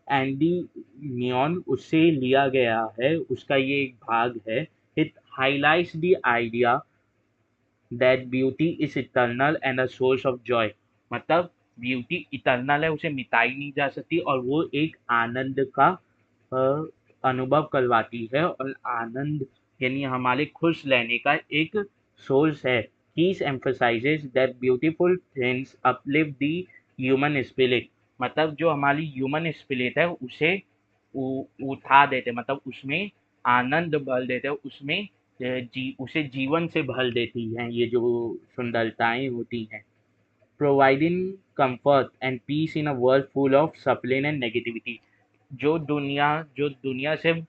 एंडीमियन, उससे लिया गया है, उसका ये एक भाग है। It highlights the idea that beauty is eternal and a source of Joy. मतलब ब्यूटी इटर्नल है, उसे मिटाई नहीं जा सकती, और वो एक आनंद का अ, अनुभव करवाती है, और आनंद यानी हमारे खुश रहने का एक सोर्स है। Keys emphasizes that beautiful things uplift the human spirit। मतलब जो हमारी ह्यूमन स्पिरिट है उसे उठा देते, मतलब उसमें आनंद भर देते, उसमें उसे जीवन से भर देती हैं ये जो सुंदरताएं होती हैं। Providing comfort and peace in a world full of spleen and negativity. जो दुनिया से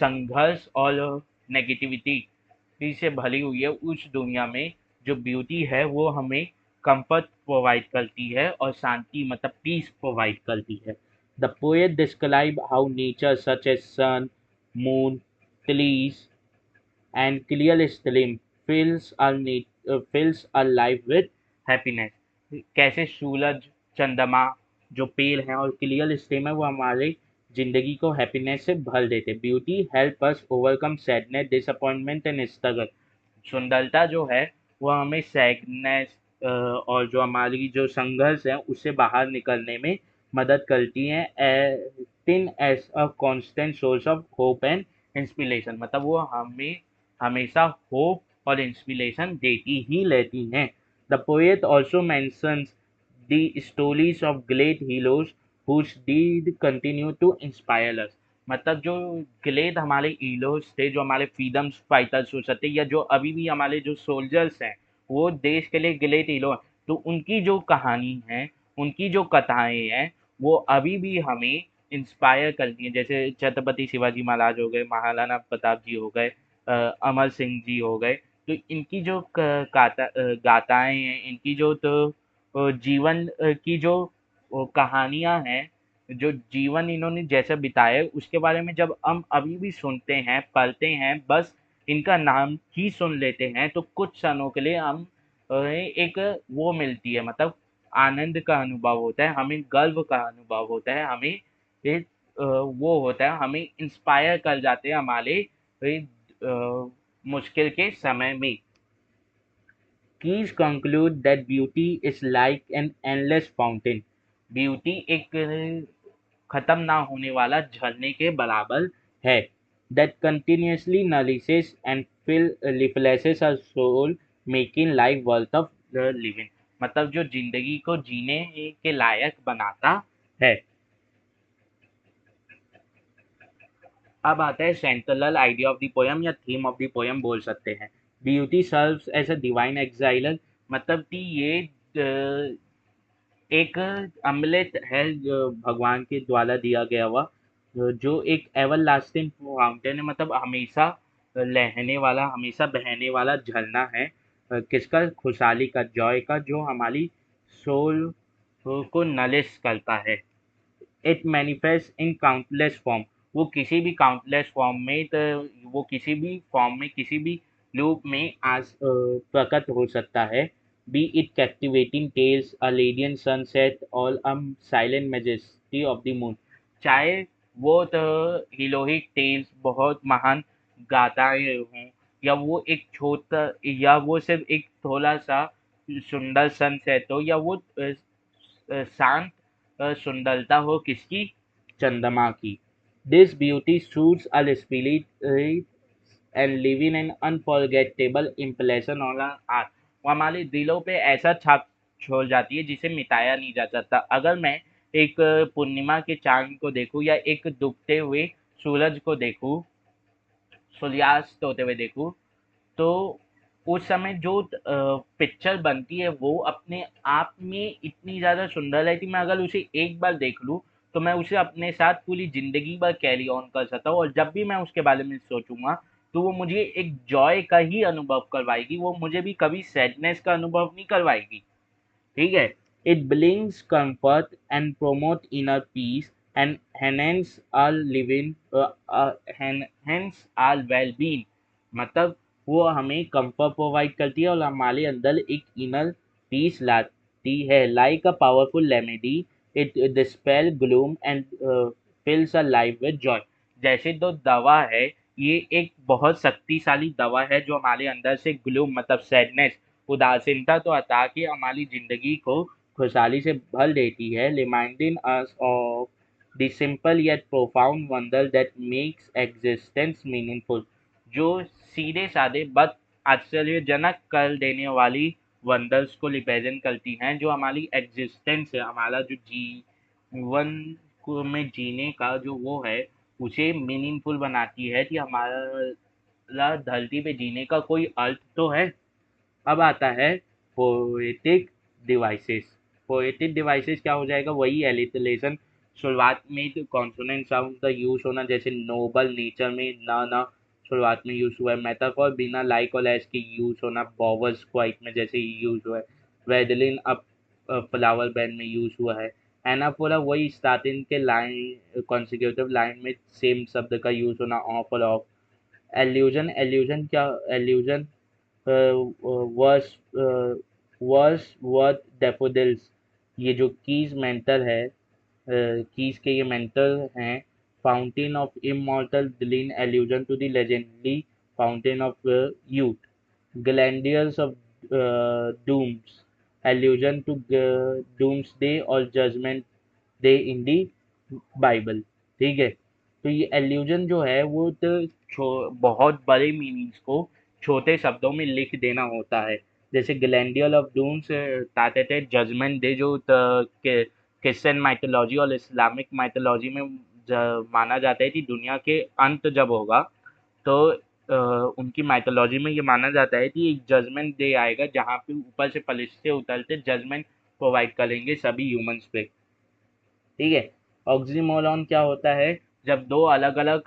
संघर्ष और नेगेटिविटी से भरी हुई है, उस दुनिया में जो ब्यूटी है वो हमें कंफर्ट प्रोवाइड करती है, और शांति मतलब पीस प्रोवाइड करती है। The poet describe how nature such as sun, moon, trees and clear stream fills our life with happiness। कैसे सूरज, चंद्रमा, जो पेड़ हैं और क्लियर स्ट्रीम है वो हमारे जिंदगी को हैप्पीनेस से भर देते। Beauty help us overcome sadness, disappointment and struggle. सुंदरता जो है वो हमें सैडनेस और जो हमारी जो संघर्ष है उससे बाहर निकलने में मदद करती हैं। Then as a constant source of hope and inspiration. मतलब वो हमें हमेशा होप और इंस्पिरेशन देती ही रहती हैं। The poet also mentions the stories of great heroes whose deed continue to inspire us. मतलब जो ग्लेड हमारे हीरोज थे, जो हमारे फ्रीडम फाइटर्स हो सकते, या जो अभी भी हमारे जो सोल्जर्स हैं, वो देश के लिए ग्लेड हीरो हैं, तो उनकी जो कहानी है, उनकी जो कथाएं हैं, वो अभी भी हमें इंस्पायर करती हैं। जैसे छत्रपति शिवाजी महाराज हो गए, महाराणा प्रताप जी हो गए, अमर सिंह जी हो गए। तो इनकी जो गाथाएं हैं, इनकी जो जीवन की जो कहानियां हैं, जो जीवन इन्होंने जैसे बिताया है, उसके बारे में जब हम अभी भी सुनते हैं, पढ़ते हैं, बस इनका नाम ही सुन लेते हैं, तो कुछ क्षणों के लिए हम एक वो मिलती है, मतलब आनंद का अनुभव होता है, हमें गर्व का अनुभव होता है, हमें एक वो होता है, हमें इंस्पायर कर जाते हैं हमारे मुश्किल के समय में। Keys conclude that beauty is like an endless fountain. Beauty एक खत्म ना होने वाला झरने के बराबर है, that continuously nourishes and refreshes our soul, making life worth of the living. मतलब जो जिंदगी को जीने के लायक बनाता है। अब आता है central idea of the poem या थीम ऑफ द पोयम बोल सकते हैं। Beauty serves as a divine elixir, मतलब कि ये एक अमलेट है जो भगवान के द्वारा दिया गया हुआ, जो एक एवरलास्टिंग फाउंटेन है, मतलब हमेशा लहने वाला, हमेशा बहने वाला झरना है। किसका? खुशहाली का, जॉय का, जो हमारी सोल को नलिश करता है। It manifest in countless form, वो किसी भी काउंटलेस फॉर्म में, तो वो किसी भी फॉर्म में, किसी भी रूप में आज प्रकट हो सकता है। Be it captivating tales, a radiant sunset or silent majesty of the moon, चाहे वो तो हिलोहिक टेल्स, बहुत महान गाथाएं हों, या वो एक छोटा, या वो सिर्फ एक थोड़ा सा सुंदर सनसेट हो, या वो शांत सुंदरता हो किसकी? चंद्रमा की। This beauty soothes our spirit and leaving an unforgettable impression on our, वो हमारे दिलों पे ऐसा छाप छोड़ जाती है जिसे मिटाया नहीं जा सकता। अगर मैं एक पूर्णिमा के चांद को देखूं, या एक डूबते हुए सूरज को देखूं, सूर्यास्त होते हुए देखूं, तो उस समय जो पिक्चर बनती है, वो अपने आप में इतनी ज़्यादा सुंदर है कि मैं अगर उसे एक बार देख लूँ, तो मैं उसे अपने साथ पूरी ज़िंदगी भर कैरी ऑन कर सकता हूँ, और जब भी मैं उसके बारे में सोचूंगा, तो वो मुझे एक जॉय का ही अनुभव करवाएगी, वो मुझे भी कभी सैडनेस का अनुभव नहीं करवाएगी। ठीक है? It brings comfort and promote inner peace and enhances our living, hence our well being, मतलब वो हमें कंफर्ट प्रोवाइड करती है और हमारे अंदर एक इनर पीस लाती है। Like a powerful remedy, it dispel gloom and fills a life with joy. जैसे तो दवा है, ये एक बहुत शक्तिशाली दवा है, जो हमारे अंदर से ग्लूम, मतलब सैडनेस, उदासीनता तो हटा के हमारी जिंदगी को खुशहाली से भर देती है, reminding us of the simple yet profound wonder that makes existence meaningful, जो सीधे साधे बस आश्चर्यजनक कर देने वाली वंडर्स को रिप्रेजेंट करती हैं, जो हमारी एग्जिस्टेंस है, हमारा जो जीवन को में जीने का जो वो है, उसे मीनिंगफुल बनाती है, कि हमारा धरती पे जीने का कोई अर्थ तो है। अब आता है पोएटिक डिवाइसेस। पोएटिक डिवाइसेस क्या हो जाएगा? वही एलिटरेशन, शुरुआत में तो कॉन्सोनेंट साउंड का यूज होना, जैसे नोबल नेचर में ना ना शुरुआत में यूज हुआ है। मेटाफॉर बिना लाइक और एस के यूज होना, बॉवर्स क्वाइट में जैसे यूज हुआ है। वेडलिन अप फ्लावर बैंड में यूज हुआ है। एनाफोरा वही स्टार्टिंग के लाइन, कॉन्सिक्यूटिव लाइन में सेम शब्द का यूज होना, ऑफ और ऑफ। एल्यूजन, एल्यूजन क्या? Allusion words Wordsworth daffodils, ये जो कीज मेंटर है, कीज के ये मेंटर हैं। फाउंटेन ऑफ इमॉर्टल डिलीन, allusion to the legendary fountain of youth. Grandeurs of dooms, allusion to doomsday और judgement day in the Bible. ठीक है? तो ये एल्यूजन जो है, वो तो बहुत बड़े मीनिंग्स को छोटे शब्दों में लिख देना होता है। जैसे ग्लैंडियल ऑफ डूम्स ताते थे जजमेंट डे जो क्रिश्चियन माइथोलॉजी और इस्लामिक माइथोलॉजी में माना जाता है कि दुनिया के अंत जब होगा तो उनकी माइथोलॉजी में ये माना जाता है कि एक जजमेंट डे आएगा जहाँ पे ऊपर से फरिश्ते उतरते जजमेंट प्रोवाइड करेंगे सभी ह्यूमंस पे। ठीक है। ऑक्सीमोरॉन क्या होता है? जब दो अलग अलग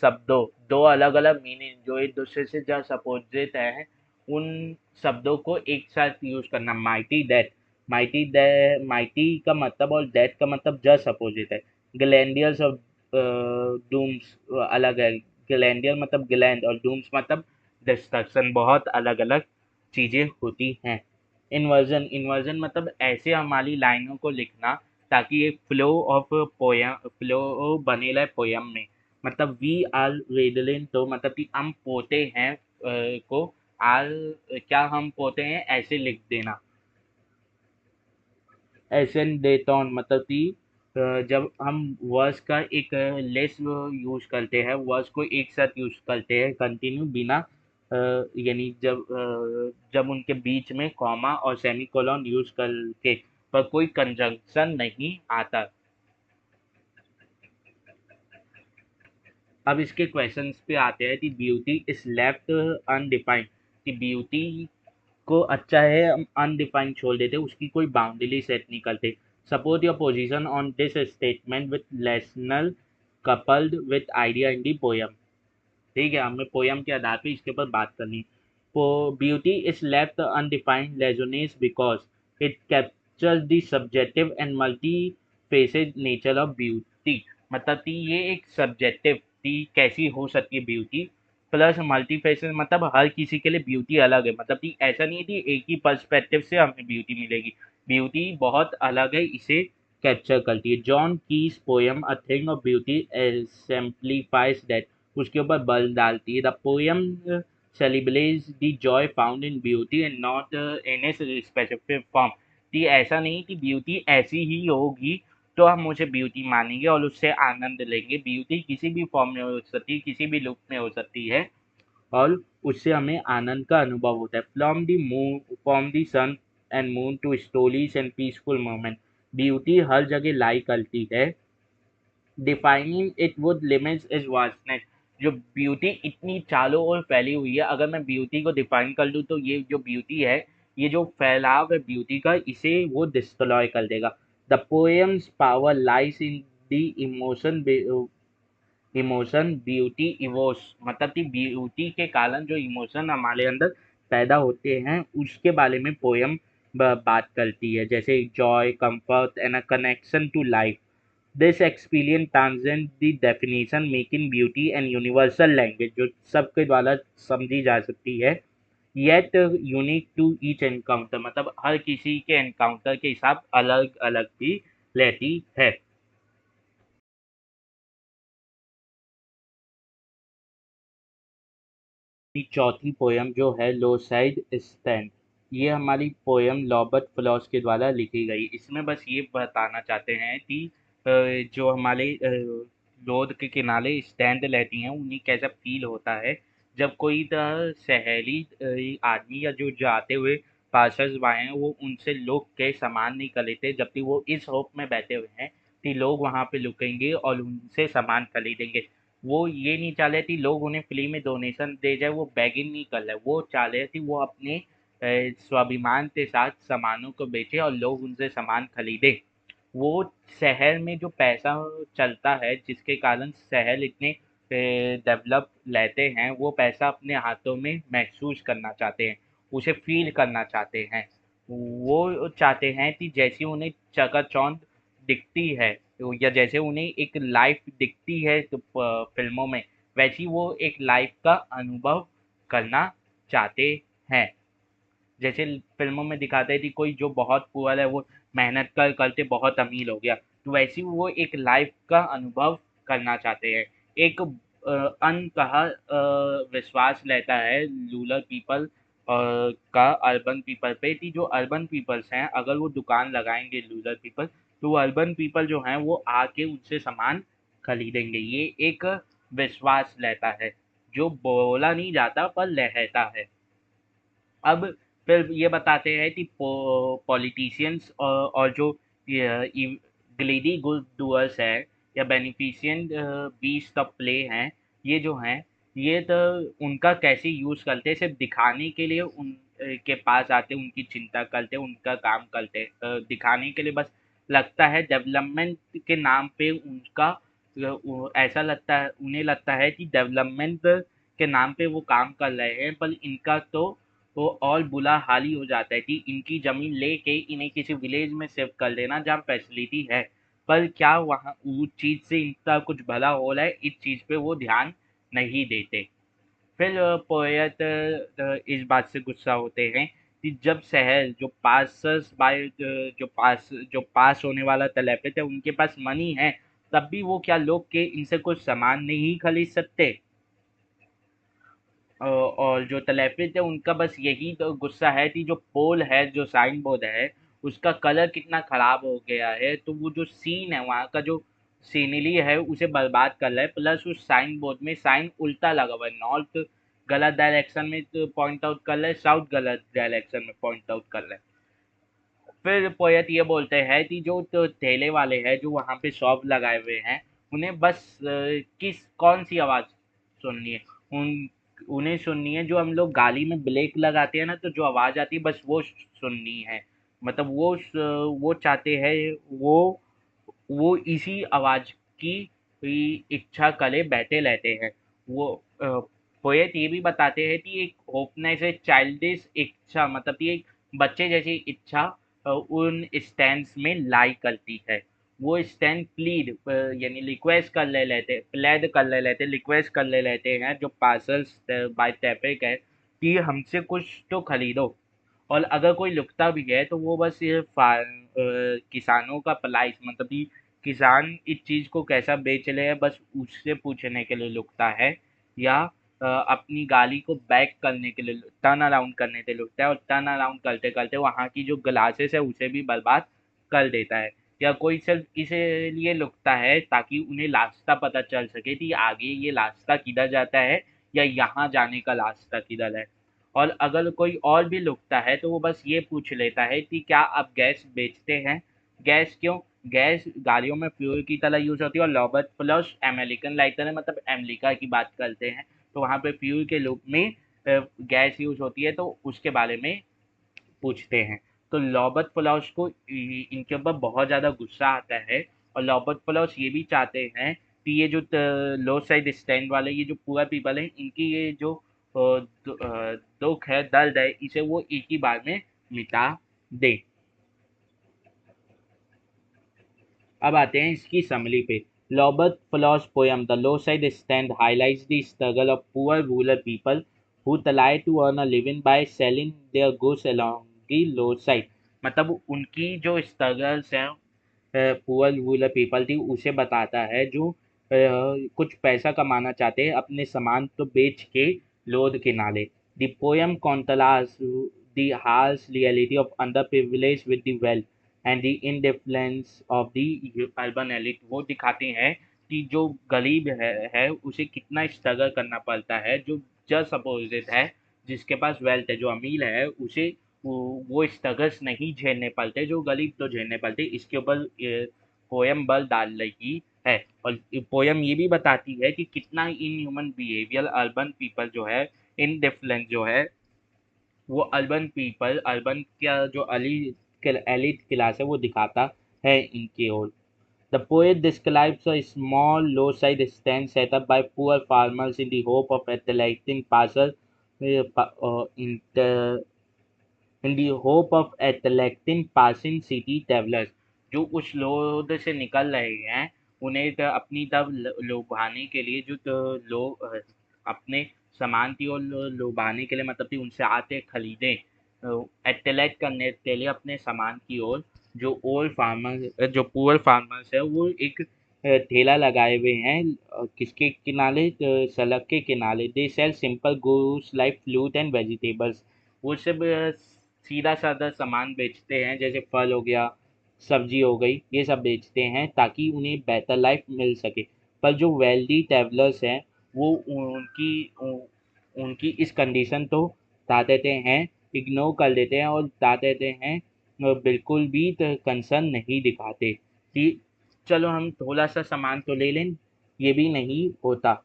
शब्दों, दो अलग अलग मीनिंग जो एक दूसरे से जस्ट अपोजिट है, उन शब्दों को एक साथ यूज करना। माइटी डेथ, माइटी का मतलब और डेथ का मतलब जस्ट अपोजिट है। ग्लैंडियर्स ऑफ डूम्स अलग है। ग्लैंडियर मतलब ग्लैंड और डूम्स मतलब डिस्ट्रक्शन, बहुत अलग अलग चीजें होती हैं। इन्वर्जन, इन्वर्जन मतलब ऐसे हमारी लाइनों को लिखना ताकि एक फ्लो बने रहे पोयम में। मतलब वी आर रेडलिन, तो मतलब कि हम पोते हैं को आर, क्या हम पोते हैं ऐसे लिख देना। एसन डेटॉन मतलब कि जब हम वर्स का एक लेस यूज करते हैं, वर्स को एक साथ यूज करते हैं कंटिन्यू बिना यानी जब उनके बीच में कॉमा और सेमीकोलन यूज करके, पर कोई कंजंक्शन नहीं आता। अब इसके क्वेश्चंस पे आते हैं कि ब्यूटी इज लेफ्ट अनडिफाइंड, कि ब्यूटी को अच्छा है हम अनडिफाइंड छोड़ देते, उसकी कोई बाउंड्री सेट नहीं करते। Support your position on this statement with lessons coupled with idea in the poem. ठीक है, हमें पोयम के आधार पे इसके ऊपर बात करनी। Beauty is left undefined resonates because it captures the subjective and multi facet nature of beauty. मतलब कि ये एक सब्जेक्टिव थी, कैसी हो सकती है ब्यूटी, प्लस मल्टी फेसेड मतलब हर किसी के लिए ब्यूटी अलग है। मतलब कि ऐसा नहीं है कि एक ही पर्सपेक्टिव से हमें ब्यूटी मिलेगी, ब्यूटी बहुत अलग है, इसे कैप्चर करती है। John Keats poem a thing of beauty amplifies that, उसके ऊपर बल डालती है। The poem celebrates the joy found in beauty and not in its specific form, कि ऐसा नहीं कि ब्यूटी ऐसी ही होगी तो हम उसे ब्यूटी मानेंगे और उससे आनंद लेंगे। ब्यूटी किसी भी फॉर्म में हो सकती है, किसी भी लुक में हो सकती है, और उससे हमें आनंद का अनुभव होता है। From the sun and moon to stories and peaceful moment, beauty हर जगह लाई करती है। Defining it would limits is vastness, जो ब्यूटी इतनी चारों ओर फैली हुई है, अगर मैं ब्यूटी को डिफाइन कर लूँ तो ये जो ब्यूटी है, ये जो फैलाव है ब्यूटी का, इसे वो डिस्ट्रॉय कर देगा। The poem's power lies in the emotion beauty evokes, मतलब कि ब्यूटी के कारण जो इमोशन हमारे अंदर पैदा होते हैं उसके बारे में पोयम बात करती है, जैसे joy, comfort and a connection to life. This experience transcend the definition making beauty and universal language, जो सबके द्वारा समझी जा सकती है। Yet unique to each encounter, मतलब हर किसी के एनकाउंटर के हिसाब अलग अलग भी रहती है। की चौथी पोयम जो है लो साइड स्टैंड, ये हमारी पोयम रॉबर्ट फ्लॉस के द्वारा लिखी गई। इसमें बस ये बताना चाहते हैं कि जो हमारे रोड के किनारे स्टैंड रहती हैं उन्हें कैसा फील होता है जब कोई शहरी आदमी या जो जाते हुए पासर्स बाय हैं वो उनसे लोग के सामान नहीं खरीदते, जबकि वो इस होप में बैठे हुए हैं कि लोग वहाँ पे रुकेंगे और उनसे सामान खरीदेंगे। वो ये नहीं चाह रहे थे लोग उन्हें फ्री में डोनेशन दे जाए, वो बेगिंग नहीं कर रहे, वो चाह रहे थे वो अपने स्वाभिमान के साथ सामानों को बेचे और लोग उनसे सामान खरीदे। वो शहर में जो पैसा चलता है जिसके कारण शहर इतने डेवलप लेते हैं, वो पैसा अपने हाथों में महसूस करना चाहते हैं, उसे फील करना चाहते हैं। वो चाहते हैं कि जैसी उन्हें चकाचौंध दिखती है या जैसे उन्हें एक लाइफ दिखती है तो फिल्मों में, वैसी वो एक लाइफ का अनुभव करना चाहते हैं। जैसे फिल्मों में दिखाते हैं कि कोई जो बहुत पुअर है वो मेहनत कर करके बहुत अमीर हो गया, तो वैसे वो एक लाइफ का अनुभव करना चाहते हैं। एक अनकहा विश्वास रहता है रूरल पीपल का अर्बन पीपल पे, कि जो अर्बन पीपल्स हैं अगर वो दुकान लगाएंगे रूरल पीपल, तो वो अर्बन पीपल जो हैं वो आके उनसे सामान खरीदेंगे। ये एक विश्वास रहता है जो बोला नहीं जाता पर रहता है। अब फिर ये बताते हैं कि पॉलिटिशियंस और जो ग्लेडी गुड डूअर्स है या बेनिफिशिएंट बीस्ट ऑफ प्ले हैं, ये जो हैं, ये तो उनका कैसे यूज़ करते हैं, सिर्फ दिखाने के लिए उन के पास आते, उनकी चिंता करते, उनका काम करते, दिखाने के लिए बस। लगता है डेवलपमेंट के नाम पे उनका ऐसा लगता है, उन्हें लगता है कि डेवलपमेंट के नाम पे वो काम कर रहे हैं, पर इनका तो और बुरा हाल ही हो जाता है कि इनकी ज़मीन लेके इन्हें किसी विलेज में शिफ्ट कर देना जहाँ फैसिलिटी है, पर क्या वहाँ उस चीज़ से इनका कुछ भला हो रहा है, इस चीज़ पे वो ध्यान नहीं देते। फिर पोएट इस बात से गुस्सा होते हैं कि जब शहर जो पास होने वाला तलैफित है, उनके पास मनी है, तब भी वो क्या लोग के इनसे कुछ सामान नहीं खरीद सकते। और जो तलैफिज है उनका बस यही तो गुस्सा है कि जो पोल है, जो साइन बोर्ड है, उसका कलर कितना खराब हो गया है, तो वो जो सीन है वहाँ का, जो सीनरी है, उसे बर्बाद कर रहा है। प्लस उस साइन बोर्ड में साइन उल्टा लगा हुआ है, नॉर्थ गलत डायरेक्शन में पॉइंट आउट कर रहा है, साउथ गलत डायरेक्शन में पॉइंट आउट कर रहा है। फिर पोयत ये बोलते हैं कि जो तो ठेले वाले हैं जो वहाँ पे शॉप लगाए हुए हैं, उन्हें बस किस कौन सी आवाज़ सुननी है, उन उन्हें सुननी है जो हम लोग गाली में ब्रेक लगाते हैं ना, तो जो आवाज़ आती है बस वो सुननी है। मतलब वो चाहते हैं, वो वो इसी आवाज़ की इच्छा करे बैठे रहते हैं। वो पोएट ये भी बताते हैं कि एक होपनेस है, चाइल्डिश इच्छा, मतलब कि एक बच्चे जैसी इच्छा उन स्टैंड्स में लाई करती है। वो स्टैंड प्लीड यानी रिक्वेस्ट कर ले लेते, प्लेड कर ले लेते, रिक्वेस्ट कर ले लेते हैं जो पार्सल्स बाय ट्रैफिक है कि हमसे कुछ तो खरीदो। और अगर कोई लुकता भी है तो वो बस ये किसानों का भलाई, मतलब कि किसान इस चीज़ को कैसा बेच रहे हैं बस उससे पूछने के लिए लुकता है, या अपनी गाड़ी को बैक करने के लिए, टर्न अराउंड करने के लिए लुकता है, और टर्न अराउंड करते करते वहाँ की जो ग्लासेस है उसे भी बर्बाद कर देता है। या कोई सिर्फ इसीलिए लुकता है ताकि उन्हें रास्ता पता चल सके कि आगे ये रास्ता किधर जाता है या यहाँ जाने का रास्ता किधर है। और अगर कोई और भी लुकता है तो वो बस ये पूछ लेता है कि क्या आप गैस बेचते हैं? गैस क्यों? गैस गाड़ियों में फ्यूल की तरह यूज़ होती है, और रॉबर्ट फ्लश अमेरिकन लाइटर है, मतलब अमेरिका की बात करते हैं, तो वहाँ पे फ्यूल के रूप में गैस यूज़ होती है, तो उसके बारे में पूछते हैं। तो रॉबर्ट फ्लॉस को इनके ऊपर बहुत ज़्यादा गुस्सा आता है, और रॉबर्ट फ्लॉस ये भी चाहते हैं कि ये जो लो साइड स्टैंड वाले ये जो पुअर पीपल हैं, इनकी ये जो दुख है, दर्द है, इसे वो एक ही बार में मिटा दें। अब आते हैं इसकी समरी पे। Robert floss poem the low side stand highlights the struggle of poor rural people who try to earn a living by selling their goods along the low side। मतलब उनकी जो स्ट्रगल्स हैं पुअर रूरल पीपल थी उसे बताता है, जो कुछ पैसा कमाना चाहते हैं अपने सामान तो बेच के लोड किनारे। The poem contrast the harsh reality of under privilege with the wealth and the indifference of the urban elite. वो दिखाते हैं कि जो गरीब है उसे कितना स्ट्रगल करना पड़ता है, जो जस्ट अपोजिट है, जिसके पास वेल्थ है, जो अमीर है, उसे वो स्ट्रगल्स नहीं झेलने पड़ते जो गरीब तो झेलने पड़ते। इसके ऊपर पोयम बल डाल रही है। और पोयम ये भी बताती है कि कितना in human behaviour urban people जो है, इनडिफरेंस जो है, वो अर्बन पीपल, अर्बन का जो एलिट क्लास है वो दिखाता है इनकी ओर। The poet describes a small low-side stand set up by poor farmers in the hope of attracting passers in the hope of attracting passing city travelers। जो उस लोध से निकल रहे हैं, उन्हें अपनी तरफ लुभाने के लिए, जो लोग अपने सामान की ओर लुभाने के लिए, मतलब कि उनसे आते खरीदें, अट्रैक्ट करने के लिए अपने सामान की ओर, जो ओल्ड फार्मर जो पुअर फार्मर्स है वो एक ठेला लगाए हुए हैं, किसके किनारे, सड़क के किनारे। They sell simple goods like fruit and vegetables. वो सब सीधा साधा सामान बेचते हैं, जैसे फल हो गया, सब्जी हो गई, ये सब बेचते हैं ताकि उन्हें बेहतर लाइफ मिल सके। पर जो वेल्दी ट्रैवलर्स हैं वो उनकी इस कंडीशन तो बता देते हैं इग्नोर कर देते हैं और बता देते हैं, बिल्कुल भी कंसर्न नहीं दिखाते कि चलो हम थोड़ा सा सामान तो ले लें, ये भी नहीं होता।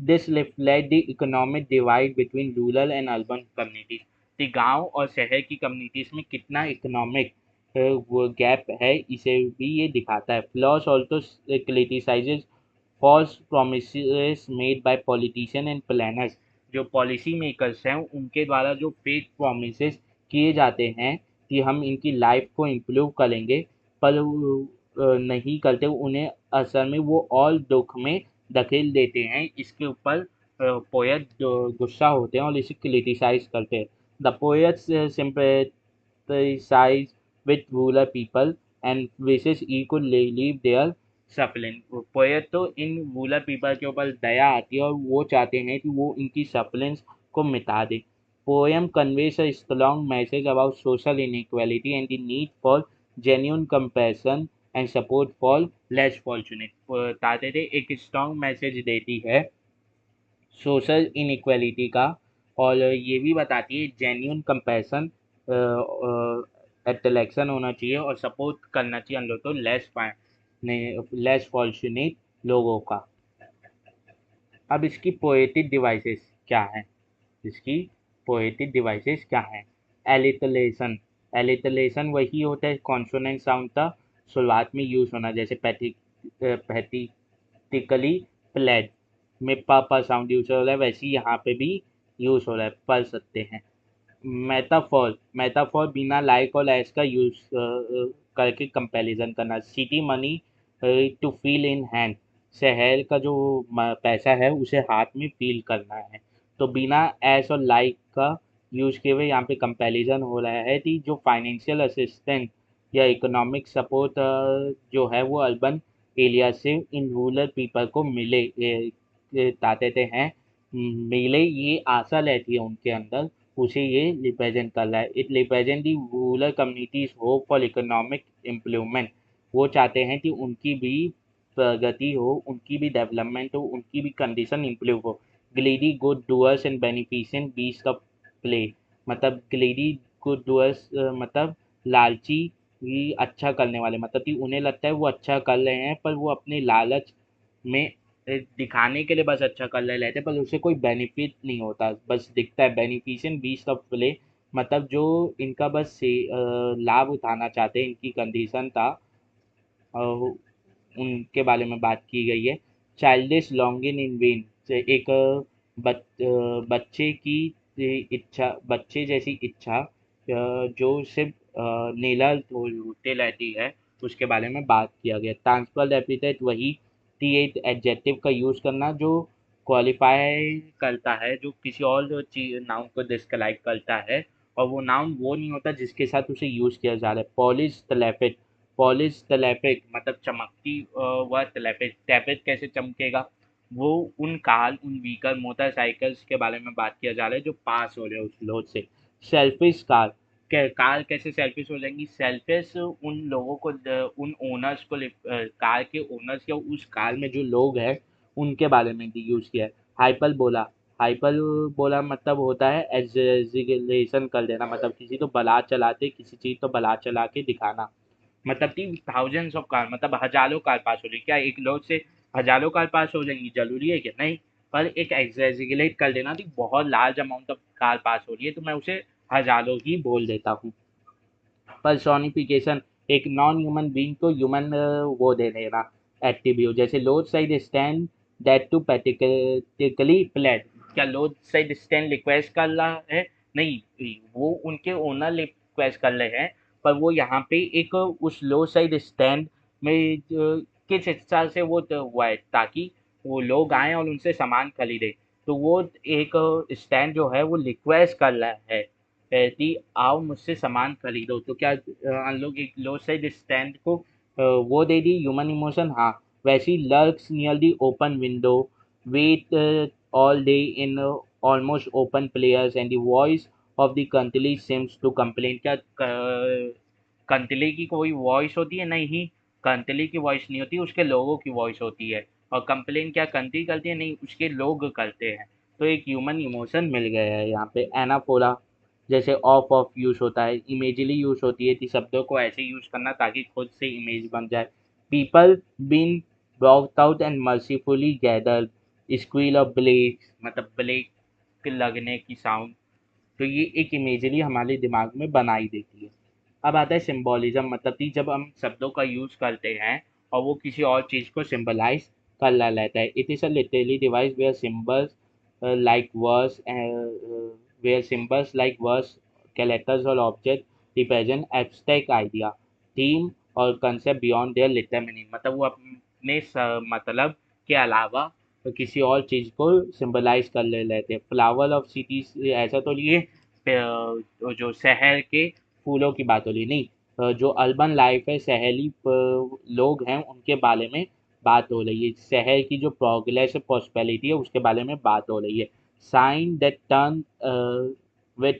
This reflect the economic divide between rural and urban communities। कि गांव और शहर की कम्युनिटीज में कितना इकोनॉमिक वो गैप है, इसे भी ये दिखाता है। Flaws also criticises false promises made by politician and planners. जो पॉलिसी मेकर्स हैं उनके द्वारा जो फेक प्रोमिसेस किए जाते हैं कि हम इनकी लाइफ को इम्प्रूव करेंगे, पर नहीं करते, उन्हें असल में वो और दुख में धकेल देते हैं। इसके ऊपर पोएट गुस्सा होते हैं और इसे क्रिटिसाइज करते हैं। The poets sympathize with rural people and wishes he could relieve their suffering। Poet तो इन रूरल पीपल के ऊपर दया आती है और वो चाहते हैं कि वो इनकी सफरेंस को मिटा दे। Poem conveys a strong message about social inequality and the need for genuine compassion and support for less fortunate। बताते थे एक स्ट्रॉन्ग मैसेज देती है सोशल इनइक्वालिटी का, और ये भी बताती है जेन्यून कंपैशन, इंटेलेक्शन होना चाहिए और सपोर्ट करना चाहिए हम लोग तो लेस फॉर्चुनेट लोगों का। अब इसकी पोएटिक डिवाइसेस क्या हैं? इसकी पोएटिक डिवाइसेस क्या हैं? एलिटरेशन। एलिटरेशन वही होता है कॉन्सोनेंट साउंड का शुरुआत में यूज होना, जैसे पैथेटिकली प्लेड में प साउंड यूज हो रहा है, वैसे ही यहाँ पे भी यूज हो रहा है, पढ़ सकते हैं। मेटाफॉर। मेटाफॉर बिना लाइक और लैश का यूज करके कंपैरिजन करना। City money to feel in hand. शहर का जो पैसा है उसे हाथ में फील करना है। तो बिना एस और लाइक का यूज किए हुए यहाँ पे कंपैरिजन हो रहा है कि जो फाइनेंशियल असिस्टेंट या इकोनॉमिक सपोर्ट जो है वो अर्बन एरिया से इन रूरल पीपल को मिले, ताते हैं मिले, ये आशा रहती है उनके अंदर, उसे ये रिप्रेजेंट कर रहा है। It represent the rural communities hope for economic improvement. वो चाहते हैं कि उनकी भी प्रगति हो, उनकी भी डेवलपमेंट हो, उनकी भी कंडीशन इम्प्रूव हो। Gladly good doers and beneficent beast of play. मतलब ग्लेडी गुड डूअर्स मतलब लालची ही अच्छा करने वाले, मतलब कि उन्हें लगता है वो अच्छा कर रहे हैं पर वो अपने लालच में दिखाने के लिए बस अच्छा कर ले लेते हैं, पर उससे कोई बेनिफिट नहीं होता, बस दिखता है। बेनिफिशियंट बीस्ट ऑफ प्ले मतलब जो इनका बस से लाभ उठाना चाहते हैं, इनकी कंडीशन था, उनके बारे में बात की गई है। चाइल्डिश लॉन्गिंग इन वेन से एक बच्चे की इच्छा, बच्चे जैसी इच्छा जो सिर्फ नीला होते रहती है, उसके बारे में बात किया गया। ट्रांसफर एपिथेट वही टी एक एडजेक्टिव का यूज़ करना जो क्वालिफाई करता है, जो किसी और चीज नाउन को डिस्क्राइब करता है, और वो नाउन वो नहीं होता जिसके साथ उसे यूज़ किया जा रहा है। पॉलिश तलेफिक। पॉलिश तलेफिक मतलब चमकती वह तलेफिक। टैफिक कैसे चमकेगा? वो उन कार, उन व्हीकल, मोटरसाइकिल्स के बारे में बात किया जा रहा है जो पास हो रहे हैं उस लोड से। Selfish car. कार कैसे सेल्फिश हो जाएंगी? सेल्फिश उन लोगों को उन ओनर्स को कार के ओनर्स या उस कार में जो लोग हैं उनके बारे में भी यूज़ किया है। हाइपर बोला। हाइपर बोला मतलब होता है एग्जेजरेशन कर देना, मतलब किसी तो बला चलाते, किसी चीज़ तो बला चला के दिखाना। मतलब कि थाउजेंड्स ऑफ कार, मतलब हजारों कार पास हो रही, क्या एक लोड से हजारों कार पास हो जाएंगी? जरूरी है क्या? नहीं। पर एक एग्जेजरेट कर देना कि बहुत लार्ज अमाउंट ऑफ कार पास हो रही है तो मैं उसे हजारों ही बोल देता हूँ। पर्सोनिफिकेशन। एक नॉन ह्यूमन बीइंग को ह्यूमन वो दे देना, एट्रीब्यूट। जैसे load side stand that to practically played. क्या लोड साइड स्टैंड रिक्वेस्ट कर रहा है? नहीं, वो उनके ओनर रिक्वेस्ट कर रहे हैं, पर वो यहाँ पे एक उस लोड साइड स्टैंड में किस हिसाब से वो हुआ है ताकि वो लोग आए और उनसे सामान खरीदे। तो वो एक स्टैंड जो है वो रिक्वेस्ट कर रहा है कि आओ मुझसे सामान खरीदो। तो क्या हम लोग एक लो साइड स्टैंड को वो दे दी ह्यूमन इमोशन? हाँ। वैसी lurks near the open window, wait all day in almost open prayers and the voice of the country seems to complain. क्या कंतले की कोई वॉइस होती है? नहीं, कंतले की वॉइस नहीं होती, उसके लोगों की वॉइस होती है। और कंप्लेन क्या कंतरी करती है? नहीं, उसके लोग करते हैं। तो एक ह्यूमन इमोशन मिल गया है यहाँ पे। एनाफोरा। जैसे ऑफ यूज होता है, इमेजली यूज होती है कि शब्दों को ऐसे यूज करना ताकि खुद से इमेज बन जाए। People been blocked out and mercifully gather, squeal of blade मतलब ब्लेड लगने की साउंड। तो ये एक इमेजरी हमारे दिमाग में बनाई देती है। अब आता है सिंबोलिज्म, मतलब कि जब हम शब्दों का यूज करते हैं और वो किसी और चीज को सिंबलाइज कर ला लेता है। It is a literary device where symbols like words where symbols like words characters और object represent abstract idea, theme और concept beyond their literal meaning. मतलब वो अपने मतलब के अलावा तो किसी और चीज़ को सिंबलाइज कर ले लेते हैं। फ्लावर ऑफ सिटीज ऐसा तो नहीं है जो शहर के फूलों की बात हो रही नहीं, जो अर्बन लाइफ है, शहरी लोग हैं, उनके बारे में बात हो रही है। शहर की जो प्रोग्रेस है, प्रॉस्पेरिटी है, उसके बारे में बात हो रही है। Sign that turn with